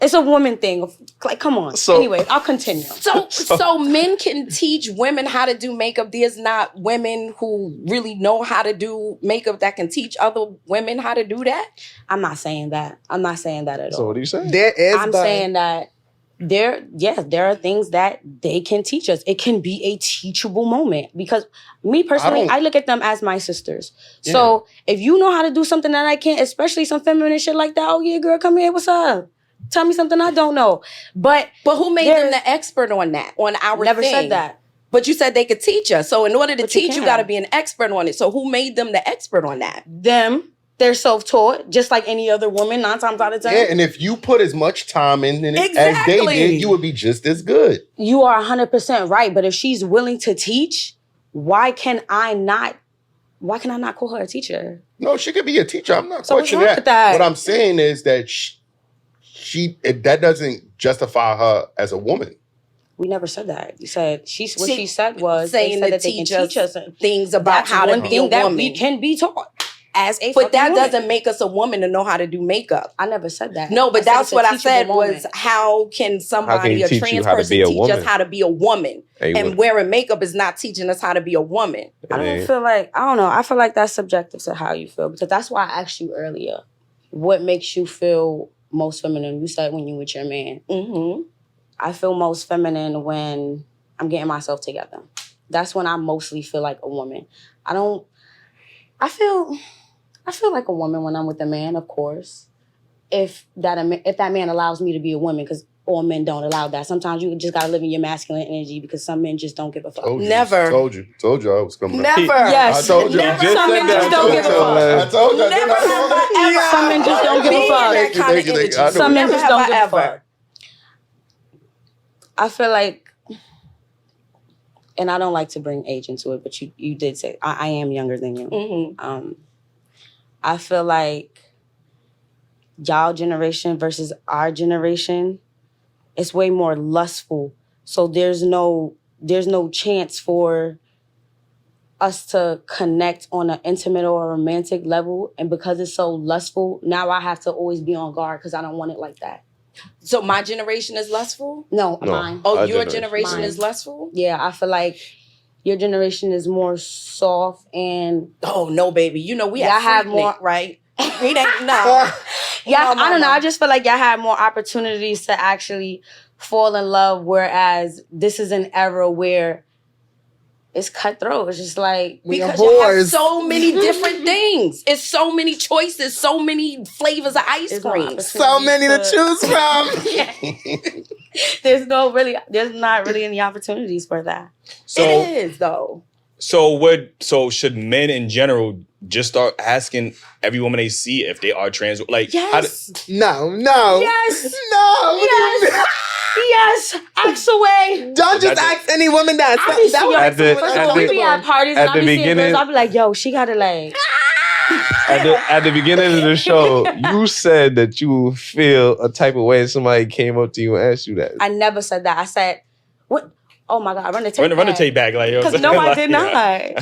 It's a woman thing. Like, come on. So- Anyway, I'll continue. So men can teach women how to do makeup. There's not women who really know how to do makeup that can teach other women how to do that. I'm not saying that. I'm not saying that at all. So what are you saying? There is, I'm but saying that there are things that they can teach us. It can be a teachable moment because me personally, I look at them as my sisters. Yeah. So if you know how to do something that I can't, especially some feminine shit like that, oh yeah, girl, come here, what's up? Tell me something I don't know. But who made them the expert on that? On our never thing? said that. But you said they could teach us. So in order to But you teach, you can. got to be an expert on it. So who made them the expert on that? Them, they're self-taught, just like any other woman, 9 times out of 10. Yeah, and if you put as much time in it as Exactly. they did, you would be just as good. You are 100% right. But if she's willing to teach, why can I not call her a teacher? No, she could be a teacher. I'm not So what's questioning wrong with that? What I'm saying is that that doesn't justify her as a woman. We never said that. You said she See, said was saying they said that they can teach us teach us things about That's how to one be a thing that woman. we can be taught as a But that fucking woman. doesn't make us a woman to know how to do makeup. I never said that. No, but I said that's it's a what I teachable said moment. was how can somebody, you a teach you trans how to person, be a teach us woman? how to be a woman? Hey, And what- wearing makeup is not teaching us how to be a woman. I don't feel like, I don't know. I feel like that's subjective to how you feel because that's why I asked you earlier. What makes you feel most feminine? You said when you with your man. Mm-hmm. I feel most feminine when I'm getting myself together. That's when I mostly feel like a woman. I feel like a woman when I'm with a man, of course. If that man allows me to be a woman, because all men don't allow that. Sometimes you just gotta live in your masculine energy because some men just don't give a fuck. Told you. Never. Told you I was coming up. Never. Yes. I told you. Never. Just Some said men that. just don't give a fuck. I told you. Never have I ever. Some men just don't give a been fuck. that kind of Thank you. energy. I know. Some men Never just have don't I give a ever. fuck. I feel like, and I don't like to bring age into it, but you did say I am younger than you. Mm-hmm. I feel like y'all generation versus our generation, it's way more lustful. So there's no chance for us to connect on an intimate or a romantic level. And because it's so lustful, now I have to always be on guard because I don't want it like that. So my generation is lustful? No, No. mine. Oh, Our your generation. generation Mine. is lustful? Yeah, I feel like your generation is more soft and Oh no, baby. You know we Y'all have have Freaknik, more- right? We ain't no. yeah, No, I don't know. mama. I just feel like y'all have more opportunities to actually fall in love, whereas this is an era where it's cutthroat. It's just like Because you have whores. so many different things. It's so many choices, so many flavors of ice It's no cream. opportunity. So many to choose from. there's not really any opportunities for that. So It is though. So should men in general just start asking every woman they see if they are trans? Like, how do- Yes. No. Yes. No. Yes, ask away. Don't just That's- ask any woman that. I be seeing At the- first of at all, we the- be at parties at and I the be seeing beginning- girls. I be like, yo, she gotta like. At the beginning of the show, you said that you feel a type of way if somebody came up to you and asked you that. I never said that. I said, what? Oh my God, run the tape run the back. tape back, like, yo. Because no, I did not.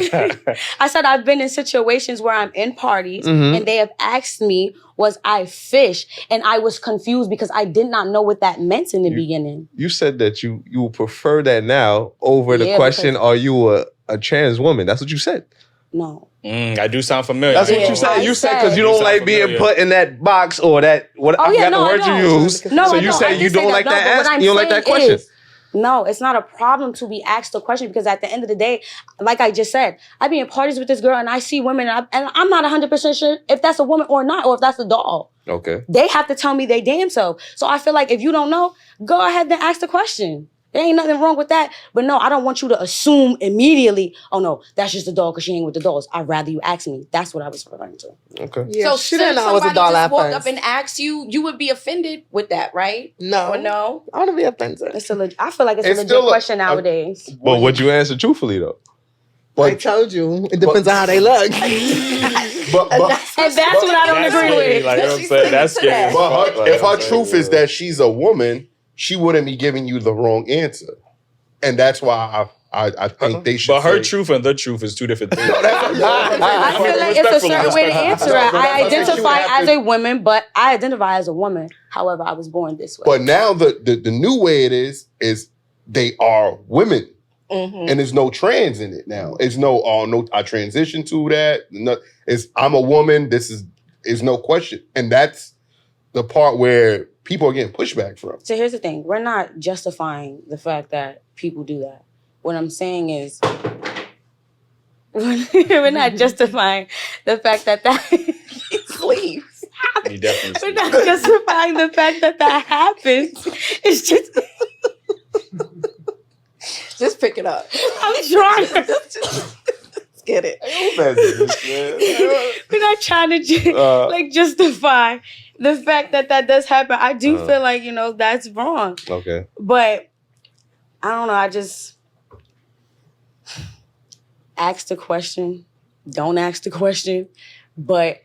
Yeah. I said I've been in situations where I'm in parties Mhm. and they have asked me, was I fish? And I was confused because I did not know what that meant in the beginning. You said that you would prefer that now over the Yeah, question, because- are you a trans woman? That's what you said. No. I do sound familiar. That's what Yeah, you said. I You said said- because you You don't sound like being familiar. put in that box or that, what Oh, I yeah, forgot no, the I word you don't. used. No, so I you don't. I say did you say don't like no, but that what I'm you don't like that saying question. is, no, it's not a problem to be asked a question because at the end of the day, like I just said, I be in parties with this girl and I see women and I'm not 100% sure if that's a woman or not, or if that's a doll. Okay. They have to tell me they damn self. So I feel like if you don't know, go ahead and ask the question. There ain't nothing wrong with that. But no, I don't want you to assume immediately, oh no, that's just a doll because she ain't with the dolls. I'd rather you ask me. That's what I was referring to. Okay. Yeah, So she didn't know I somebody was a doll just at walk first. up and ask you, you would be offended with that, right? No. Or no? I want to be offended. I feel like it's a It's legit still question nowadays. But would you answer truthfully though? I told you. It depends on how they look. But And that's what I don't That's agree scary. with. Like, you know what I'm She's saying? That's sticking to scary. that. as fuck. Like, if her I'm saying, truth is that she's a woman, she wouldn't be giving you the wrong answer. And that's why I think they should But her say- truth and the truth is two different things. I feel like it's a certain way to answer it. I Respectfully. identify as a woman, but I identify as a woman. However, I was born this way. But now the new way it is they are women. Mm-hmm. And there's no trans in it now. It's no I transition to that. No, it's I'm a woman. This is no question. And that's the part where people are getting pushback from. So here's the thing. We're not justifying the fact that people do that. What I'm saying is we're not justifying the fact that Please. You definitely we're not justifying the fact that happens. It's just Just pick it up. I'm trying. Just get it. We're not trying to like justify the fact that does happen. I do feel like, that's wrong. Okay. But I don't know. I just ask the question. Don't ask the question. But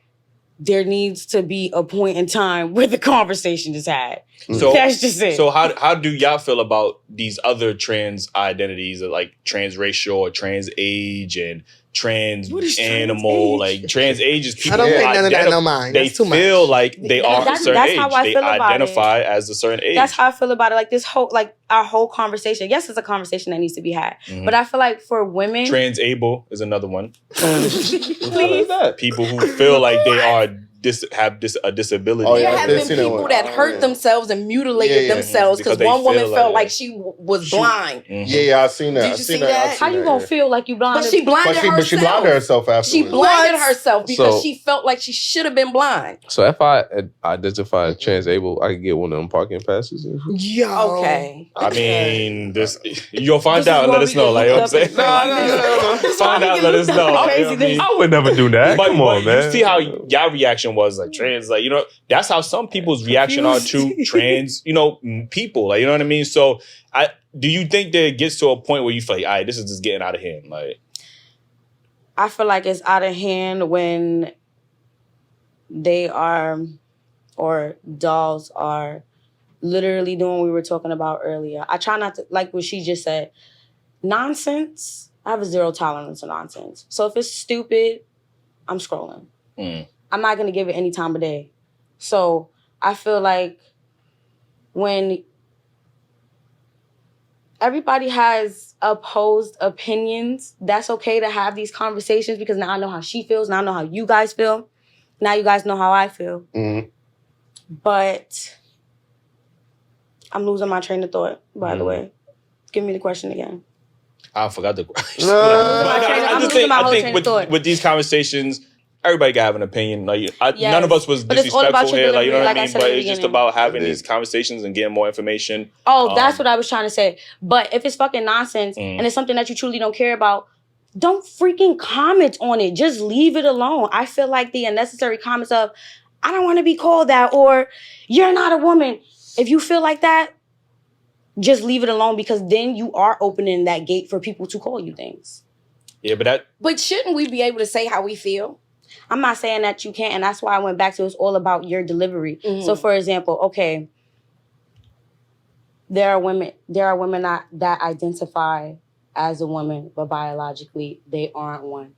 there needs to be a point in time where the conversation is had. So That's just it. So how do y'all feel about these other trans identities, like transracial or trans age and trans What is trans animal? age? Like trans age is people I don't who think none of that identif- no mind. They That's too much. feel like they are a That's certain age. how I They feel about identify as a certain age. That's how I feel about it. Like this whole, like our whole conversation. Yes, it's a conversation that needs to be had. Mhm. But I feel like for women, Transable is another one. please. People who feel like they are a disability. Oh, There yeah, I have did been see that people one. that Oh, hurt yeah. themselves and mutilated Yeah, yeah. themselves Because because they one woman feel felt like- like she was blind. Mhm. Yeah, I seen that. Did I you seen see that? that? I seen How you that, gonna yeah. feel like you blinded? But she blinded herself. But she blinded herself afterwards. She blinded herself because So- she felt like she should have been blind. So if I identify as transable, I can get one of them parking passes. Yo. Okay. I mean, you'll find This is out and why let us we know. get Like, you know what I'm hooked saying? up Find out, let us know. You know what I mean? I would never do that. Come on, man. You see how y'all reaction was, like, trans, like, that's how some people's reaction are to trans, people. Like, you know what I mean? So, do you think that it gets to a point where you feel like, all right, this is just getting out of hand? Like, I feel like it's out of hand when they are, or dolls are, literally doing what we were talking about earlier. I try not to, like what she just said, nonsense. I have a zero tolerance for nonsense. So if it's stupid, I'm scrolling. I'm not going to give it any time of day. So I feel like when everybody has opposed opinions, that's okay to have these conversations because now I know how she feels. Now I know how you guys feel. Now you guys know how I feel. Mhm. But I'm losing my train of thought, by the way. Give me the question again. I forgot the question. No. I just think, my whole train of thought. with these conversations, everybody can have an opinion. Like, Yes. none of us was But it's all about disrespectful your here. Like, you know what I delivery, like I mean? said But at the it's just beginning. about having these conversations and getting more information. Oh, that's what I was trying to say. But if it's fucking nonsense Mm. and it's something that you truly don't care about, don't freaking comment on it. Just leave it alone. I feel like the unnecessary comments of, I don't want to be called that, or you're not a woman. If you feel like that, just leave it alone because then you are opening that gate for people to call you things. Yeah, but But shouldn't we be able to say how we feel? I'm not saying that you can't, and that's why I went back to it's all about your delivery. Mhm. So, for example, okay, there are women that identify as a woman, but biologically they aren't one.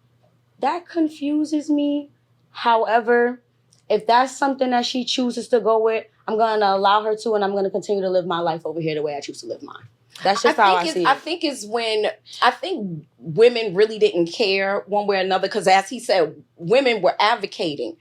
That confuses me. However, if that's something that she chooses to go with, I'm going to allow her to, and I'm going to continue to live my life over here the way I choose to live mine. That's just how I see it. I think it's when I think women really didn't care one way or another because, as he said, women were advocating,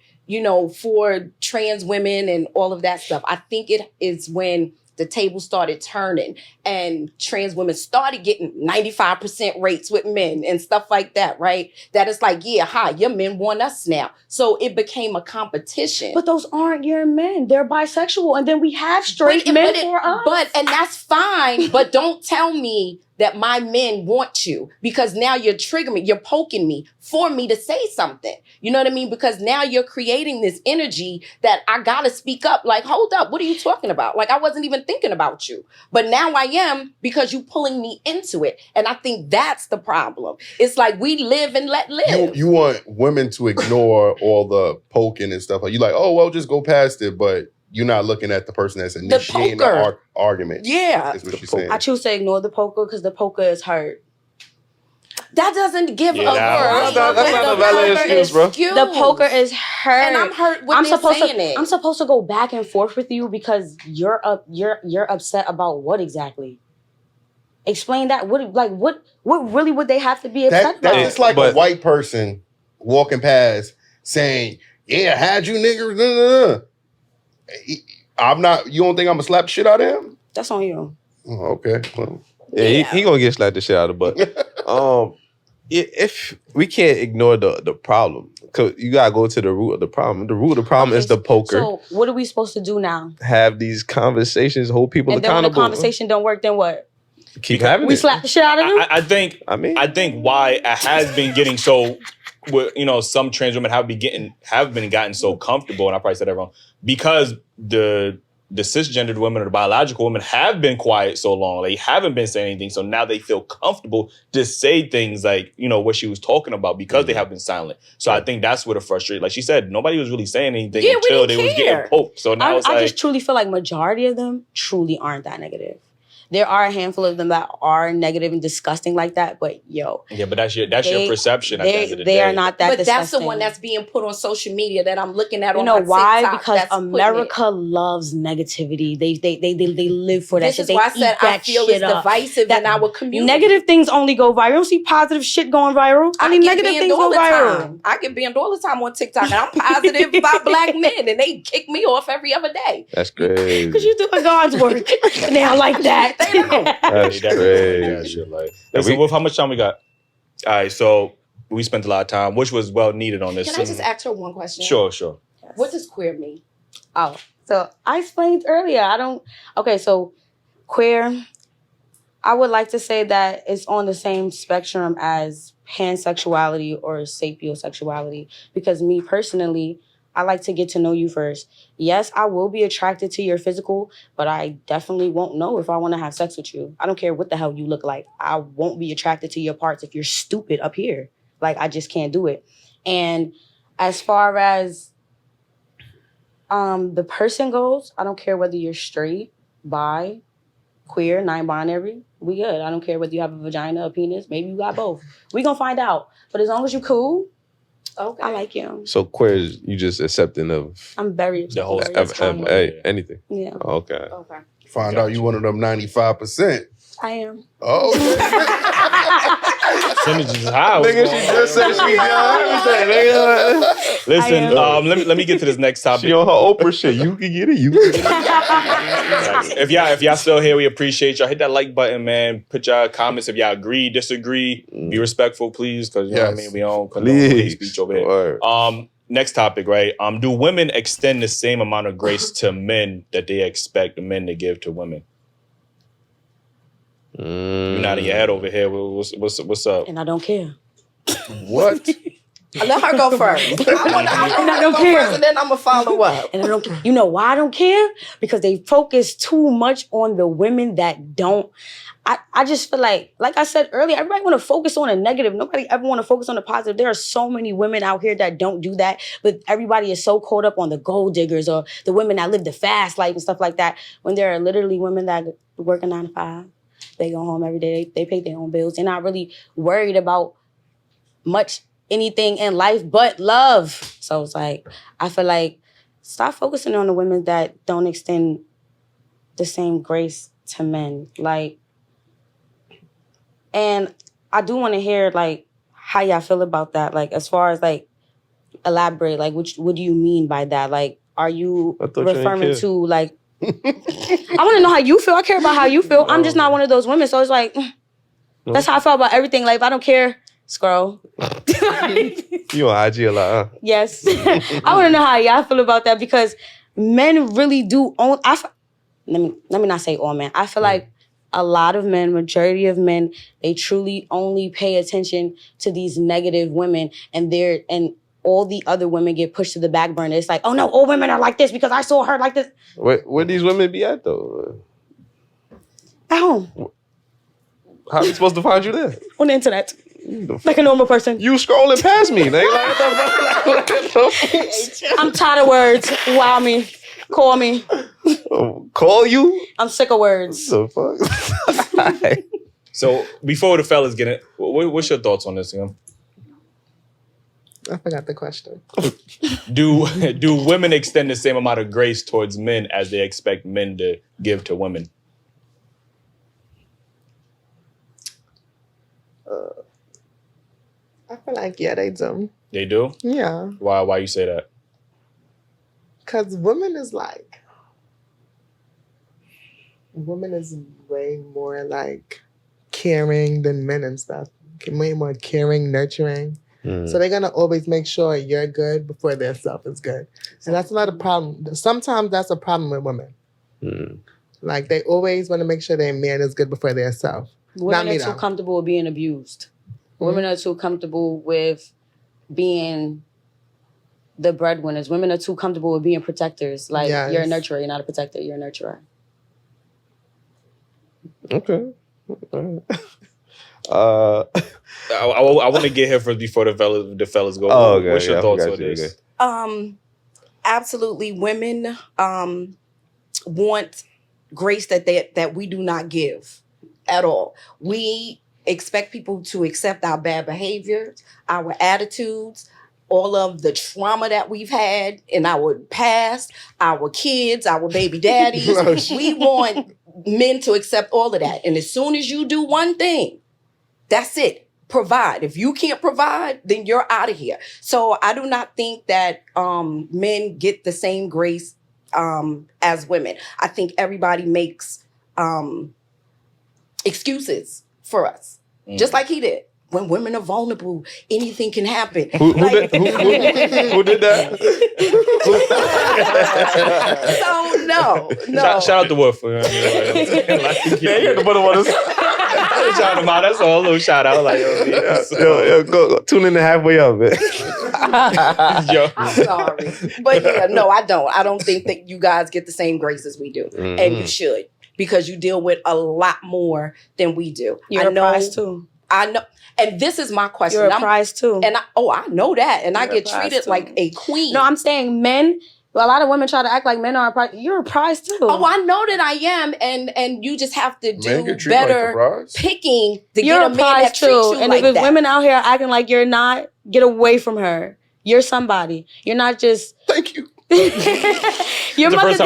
for trans women and all of that stuff. I think it is when the table started turning and trans women started getting 95% rates with men and stuff like that, right? That it's like, yeah, hi, your men want us now. So it became a competition. But those aren't your men. They're bisexual. And then we have straight men for us. And that's fine. But don't tell me that my men want you, because now you're triggering me, you're poking me for me to say something. You know what I mean? Because now you're creating this energy that I gotta speak up. Like, hold up, what are you talking about? Like, I wasn't even thinking about you. But now I am, because you pulling me into it. And I think that's the problem. It's like we live and let live. You want women to ignore all the poking and stuff. Like, you like, oh, well, just go past it. But you're not looking at the person that's initiating the argument. Yeah. Is what she's saying. I choose to ignore the poker because the poker is hurt. That doesn't give a word. That's not a valid excuse, bro. The poker is hurt. And I'm hurt with saying it. I'm supposed to go back and forth with you because you're upset about what exactly? Explain that. What really would they have to be upset about? That's just like a white person walking past saying, yeah, had you niggers, I'm not, you don't think I'm gonna slap the shit out of him? That's on you. Oh, okay. Well, yeah, he gonna get slapped the shit out of the butt. If we can't ignore the problem, because you gotta go to the root of the problem. The root of the problem is the poker. So what are we supposed to do now? Have these conversations, hold people accountable. And then when the conversation don't work, then what? Keep having We it. slap the shit out of them? I think why it has been getting so, some trans women have been gotten so comfortable, and I probably said that wrong, because the cisgendered women or the biological women have been quiet so long. They haven't been saying anything. So now they feel comfortable to say things like, what she was talking about, because they have been silent. So I think that's what it frustrates. Like she said, nobody was really saying anything until they was getting poked. So now I just truly feel like majority of them truly aren't that negative. There are a handful of them that are negative and disgusting like that, but yeah, but that's your perception. At the end of the day. They are not that. But disgusting. that's the one that's being put on social media that I'm looking at. You on know my why? TikTok Because America loves negativity. They live for that. This shit. is They why I said I feel it's divisive in our community. Negative things only go viral. You don't see positive shit going viral. I mean, negative things go viral. I get banned all the time on TikTok, and I'm positive about black men, and they kick me off every other day. That's crazy. Because you're doing God's work. They are like that. They know. That's crazy. Listen, Wolf, how much time we got? All right, so we spent a lot of time, which was well needed on this. Can I just ask her one question? Sure. Yes. What does queer mean? Oh, so I explained earlier. So queer, I would like to say that it's on the same spectrum as pansexuality or sapiosexuality, because me personally, I like to get to know you first. Yes, I will be attracted to your physical, but I definitely won't know if I want to have sex with you. I don't care what the hell you look like. I won't be attracted to your parts if you're stupid up here. Like, I just can't do it. And as far as the person goes, I don't care whether you're straight, bi, queer, non-binary. We good. I don't care whether you have a vagina, a penis. Maybe you got both. We gonna find out. But as long as you cool, okay, I like you. So queer is you just accepting of I'm very the whole anything. Yeah. Okay. Find out you one of them 95%. I am. Oh, percentage is high. Nigga, she just said she got everything, nigga. Listen, let me get to this next topic. She on her Oprah shit. You can get it. You can get it. If y'all still here, we appreciate y'all. Hit that like button, man. Put y'all comments if y'all agree, disagree. Be respectful, please, because you know what I mean. We don't condone hate speech over here. Next topic, right? Do women extend the same amount of grace to men that they expect the men to give to women? You're nodding your head over here. What's up? And I don't care. What? Let her go first. I don't care. First, and then I'm gonna follow up. And I don't. You know why I don't care? Because they focus too much on the women that don't. I just feel like I said earlier, everybody want to focus on a negative. Nobody ever want to focus on the positive. There are so many women out here that don't do that, but everybody is so caught up on the gold diggers or the women that live the fast life and stuff like that. When there are literally women that work a 9 to 5. They go home every day. They pay their own bills. They're not really worried about much anything in life but love. So it's like, I feel like stop focusing on the women that don't extend the same grace to men. And I do want to hear how y'all feel about that. As far as elaborate, what do you mean by that? Are you referring to I want to know how you feel. I care about how you feel. I'm just not one of those women. So it's like, that's how I feel about everything. Like, if I don't care, scroll. You on IG a lot, huh? Yes. I want to know how y'all feel about that because men really do own. Let me not say all men. I feel like a lot of men, majority of men, they truly only pay attention to these negative women, and all the other women get pushed to the back burner. It's like, oh no, all women are like this because I saw her like this. Where these women be at though? At home. How are we supposed to find you there? On the internet. Like a normal person. You scrolling past me, nigga. Like, I'm tired of words. Wow me. Call me. Call you? I'm sick of words. What the fuck? So before the fellas get it, what's your thoughts on this, Sam? I forgot the question. Do women extend the same amount of grace towards men as they expect men to give to women? I feel like, yeah, they do. They do? Yeah. Why you say that? Because women is way more like caring than men and stuff. Way more caring, nurturing. So they're going to always make sure you're good before their self is good. And that's not a problem. Sometimes that's a problem with women. Like, they always want to make sure their man is good before their self. Women are too comfortable with being abused. Women are too comfortable with being the breadwinners. Women are too comfortable with being protectors. Like, you're a nurturer, you're not a protector, you're a nurturer. Okay. I want to get here first before the fellas go. Oh, okay. What's your thoughts on this? Okay. Absolutely, women want grace that we do not give at all. We expect people to accept our bad behavior, our attitudes, all of the trauma that we've had in our past, our kids, our baby daddies. We want men to accept all of that. And as soon as you do one thing, that's it. Provide. If you can't provide, then you're out of here. So I do not think that men get the same grace as women. I think everybody makes excuses for us, just like he did. When women are vulnerable, anything can happen. Who did that? So no. Shout out to Wolf. You had to put him on shout him out. That's all. A little shout out. Like, yo, go tune in halfway up, man. I'm sorry, but yeah, no, I don't. I don't think that you guys get the same grace as we do, and you should, because you deal with a lot more than we do. You're a prize too. I know. And this is my question. You're a prize too. And I know that. And I get treated like a queen. No, I'm saying men, a lot of women try to act like men are a prize. You're a prize too. Oh, I know that I am. And you just have to do better picking to you're get a man that treats you and like if that. women out here acting like you're not, get away from her. You're somebody. You're not just... Thank you. Your mother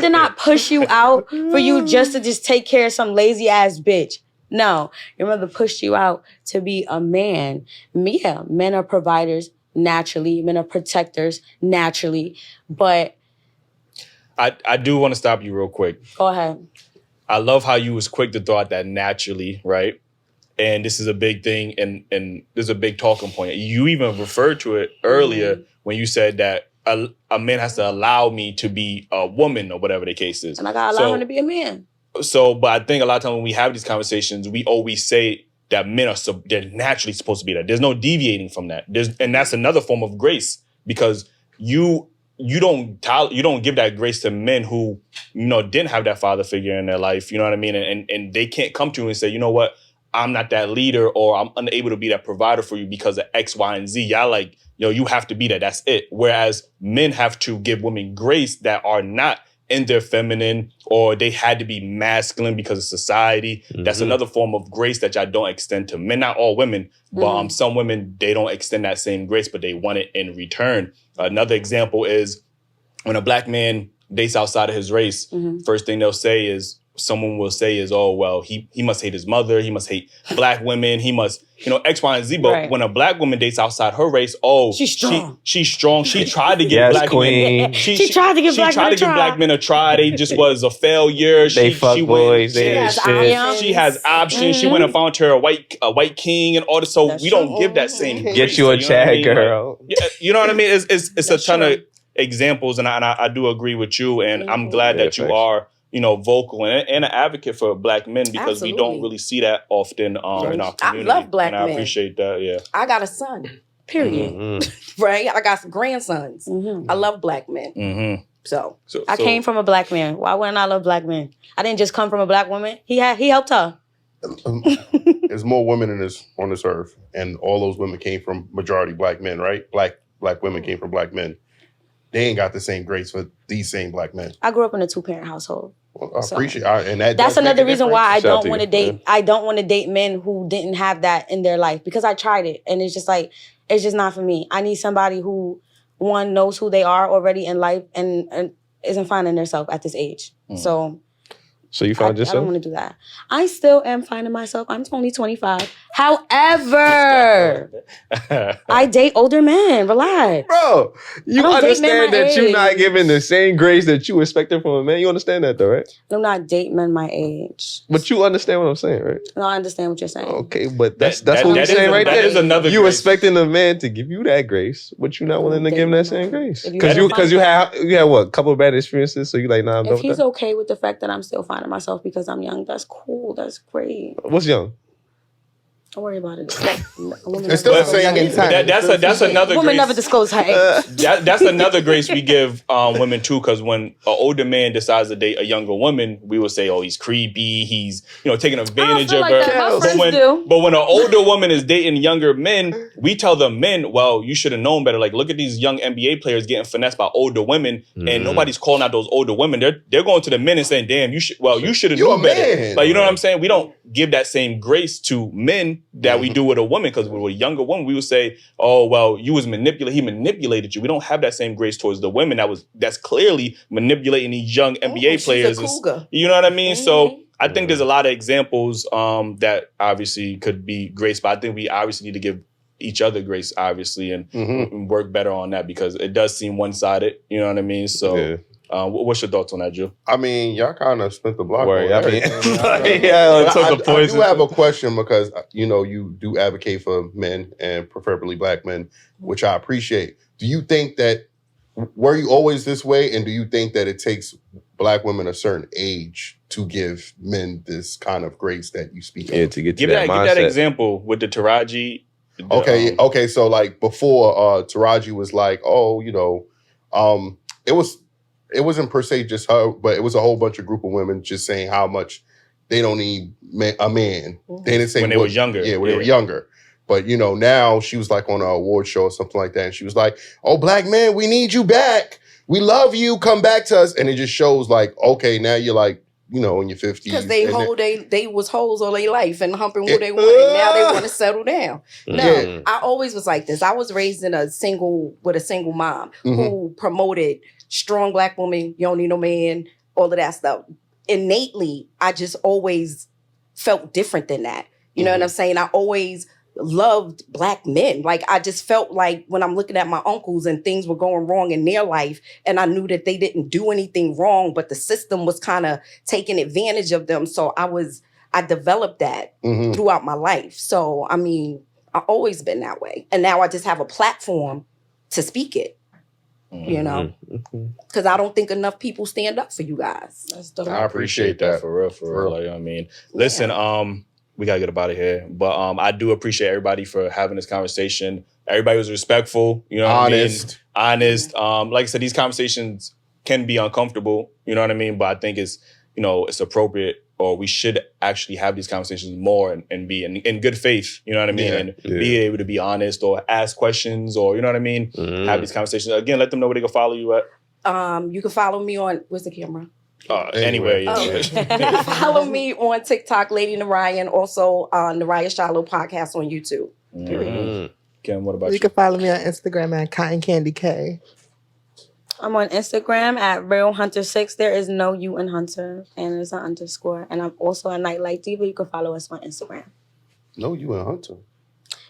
did not push you out for you just to just take care of some lazy ass bitch. No, your mother pushed you out to be a man. Yeah, men are providers naturally. Men are protectors naturally. But I do want to stop you real quick. Go ahead. I love how you was quick to throw out that naturally, right? And this is a big thing, and there's a big talking point. You even referred to it earlier when you said that a man has to allow me to be a woman or whatever the case is. And I gotta allow him to be a man. So, but I think a lot of times when we have these conversations, we always say that men they're naturally supposed to be that. There's no deviating from that. And that's another form of grace, because you don't give that grace to men who, didn't have that father figure in their life. You know what I mean? And they can't come to you and say, you know what, I'm not that leader, or I'm unable to be that provider for you because of X, Y, and Z. Y'all like, you have to be that. That's it. Whereas men have to give women grace that are not in their feminine, or they had to be masculine because of society. Mm-hmm. That's another form of grace that y'all don't extend to men. Not all women, but some women, they don't extend that same grace, but they want it in return. Another example is when a black man dates outside of his race, first thing they'll say is, someone will say is, oh, well, he must hate his mother, he must hate black women, he must, X, Y, and Z. But Right. when a black woman dates outside her race, oh, She's strong. She's strong. She tried to give Yes, black queen. men. She tried to give black men a try. black men a try. They just was a failure. They fuck boys. They has shit. options. She has options. She went and found her a white king and all this. So That's we don't true. give that same. Get grace, you a know what I Chad mean? Like, girl. yeah, you know what I mean? It's a That's ton true. of examples, and I do agree with you. And I'm glad Yeah, that you facts. are, vocal and an advocate for black men, because we don't Absolutely. really see that often in our I community. love black and I men. appreciate that. Yeah. I got a son, period. Mhm. Right? I got some grandsons. Mhm. I love black men. Mm-hmm. So So I came from a black man. Why wouldn't I love black men? I didn't just come from a black woman. He helped her. There's more women on this earth, and all those women came from majority black men, right? Black women came from black men. They ain't got the same grace for these same black men. I grew up in a 2-parent household. Well, I So- appreciate, and that That's does make another a reason difference. why I Shout out don't to want to you, date. I don't want to date men who didn't have that in their life, because I tried it and it's just like, it's just not for me. I need somebody who, one, knows who they are already in life and isn't finding themselves at this age. So So you I found don't yourself? want to do that. I still am finding myself. I'm only 25. However, I date older men. Relax. Bro, you I don't date men understand my that you're not age. giving the same grace that you expected from a man. You understand that though, right? I'm not dating men my age. But you understand what I'm saying, right? No, I understand what you're saying. Okay, but that's That- what that we're is saying a- right that there. is another You grace. expecting a man to give you that grace, but you're not willing to Date give him men that same my grace. age. If Because you you ever have what, a couple of bad experiences, so you like, nah, I'm done If with he's that. okay with the fact that I'm still finding myself because I'm young, that's cool. That's great. What's young? Don't worry about it. It's still the same. Young in time. That's another Woman grace. never disclose her age. That's another grace we give women too, because when an older man decides to date a younger woman, we will say, "Oh, he's creepy. He's taking advantage feel of like her." that. My But friends when do. but when an older woman is dating younger men, we tell the men, "Well, you should have known better. Like, look at these young NBA players getting finessed by older women, and nobody's calling out those older women. They're going to the men and saying, "Damn, you should have You a known better." man. Like, you know what I'm saying? We don't give that same grace to men that we do with a woman, because with a younger woman, we would say, "Oh, well, you was manipulated. He manipulated you." We don't have that same grace towards the women that's clearly manipulating these young NBA she's a players. cougar. You know what I mean? So I think there's a lot of examples that obviously could be grace, but I think we obviously need to give each other grace, obviously, and work better on that, because it does seem one-sided. You know what I mean? So. Yeah. What's your thoughts on that, Joe? I mean, y'all kind of spent the block. Word, on I mean, everything. yeah, But took the I poison. do have a question, because you do advocate for men, and preferably black men, which I appreciate. Do you think that, were you always this way, and do you think that it takes black women a certain age to give men this kind of grace that you speak Yeah, of? to get to Give that that mindset. example with the Taraji. Okay, so like before, Taraji was like, oh, it wasn't per se just her, but it was a whole bunch of group of women just saying how much they don't need a man. They didn't say When they were younger. Yeah, when they were younger. But now she was like on an award show or something like that, and she was like, "Oh, black men, we need you back. We love you. Come back to us." And it just shows like, okay, now you're like, in your 50s. because they was hoes all their life and humping who It- they wanted. Now they want to settle down. No, Yeah. I always was like this. I was raised in with a single mom Mhm. who promoted strong black woman. You don't need no man. All of that stuff. Innately, I just always felt different than that. You know what I'm saying? I always loved black men. Like, I just felt like when I'm looking at my uncles and things were going wrong in their life, and I knew that they didn't do anything wrong, but the system was kind of taking advantage of them. So I developed that Mhm. throughout my life. So, I mean, I've always been that way. And now I just have a platform to speak it, because I don't think enough people stand up for you guys. That's the I appreciate that. for real. Like, I mean, listen, we gotta get up out of here. But I do appreciate everybody for having this conversation. Everybody was respectful, you know what Honest. I mean? Honest. Like I said, these conversations can be uncomfortable, you know what I mean? But I think it's appropriate, or we should actually have these conversations more and be in good faith, you know what I mean? Yeah. And be able to be honest, or ask questions, or, you know what I mean? Have these conversations. Again, let them know where they can follow you at. You can follow me on, where's the camera? Anywhere. Yeah. Oh. Follow me on TikTok, Lady Narayan, also on Naraya Shiloh podcast on YouTube. Ken, what about You you? can follow me on Instagram at Cotton Candy K. I'm on Instagram at realhunter6. There is no U in Hunter, and there's an underscore. And I'm also a Nightlight Diva. You can follow us on Instagram. No, you and Hunter.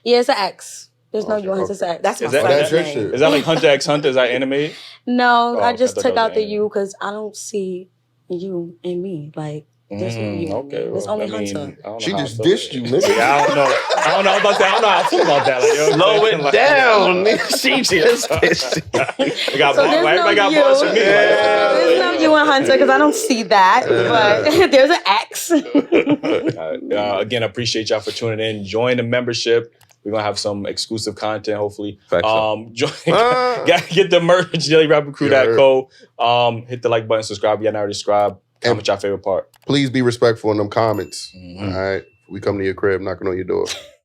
Yeah, it's an X. There's no Okay, U in Hunter, it's an X. That's my Is that- son's that's your name. shit. Is that like Hunter x Hunter? Is that animated? No, Oh, I okay, just I thought took that was out the an U because I don't see you in me. Like, there's no you. Okay. There's well, only I mean, Hunter. I don't know She how I just feel dissed about you, it. nigga. Yeah, I don't know. I don't know about that. I don't know how I feel about that. Like, you know what Slow I'm it saying? Like, down. nigga. She just pissed you. We got So bars. there's Everybody no got you. bars for me. There's no you in Hunter because I don't see that. But there's an X. Again, I appreciate y'all for tuning in. Join the membership. We're gonna have some exclusive content, hopefully. Facts so. Get the merch, DailyRapUpCrew.co. Hit the like button, subscribe. If you're not already subscribed. Comment your favorite part. Please be respectful in them comments. Mhm. All right. We come to your crib, knocking on your door.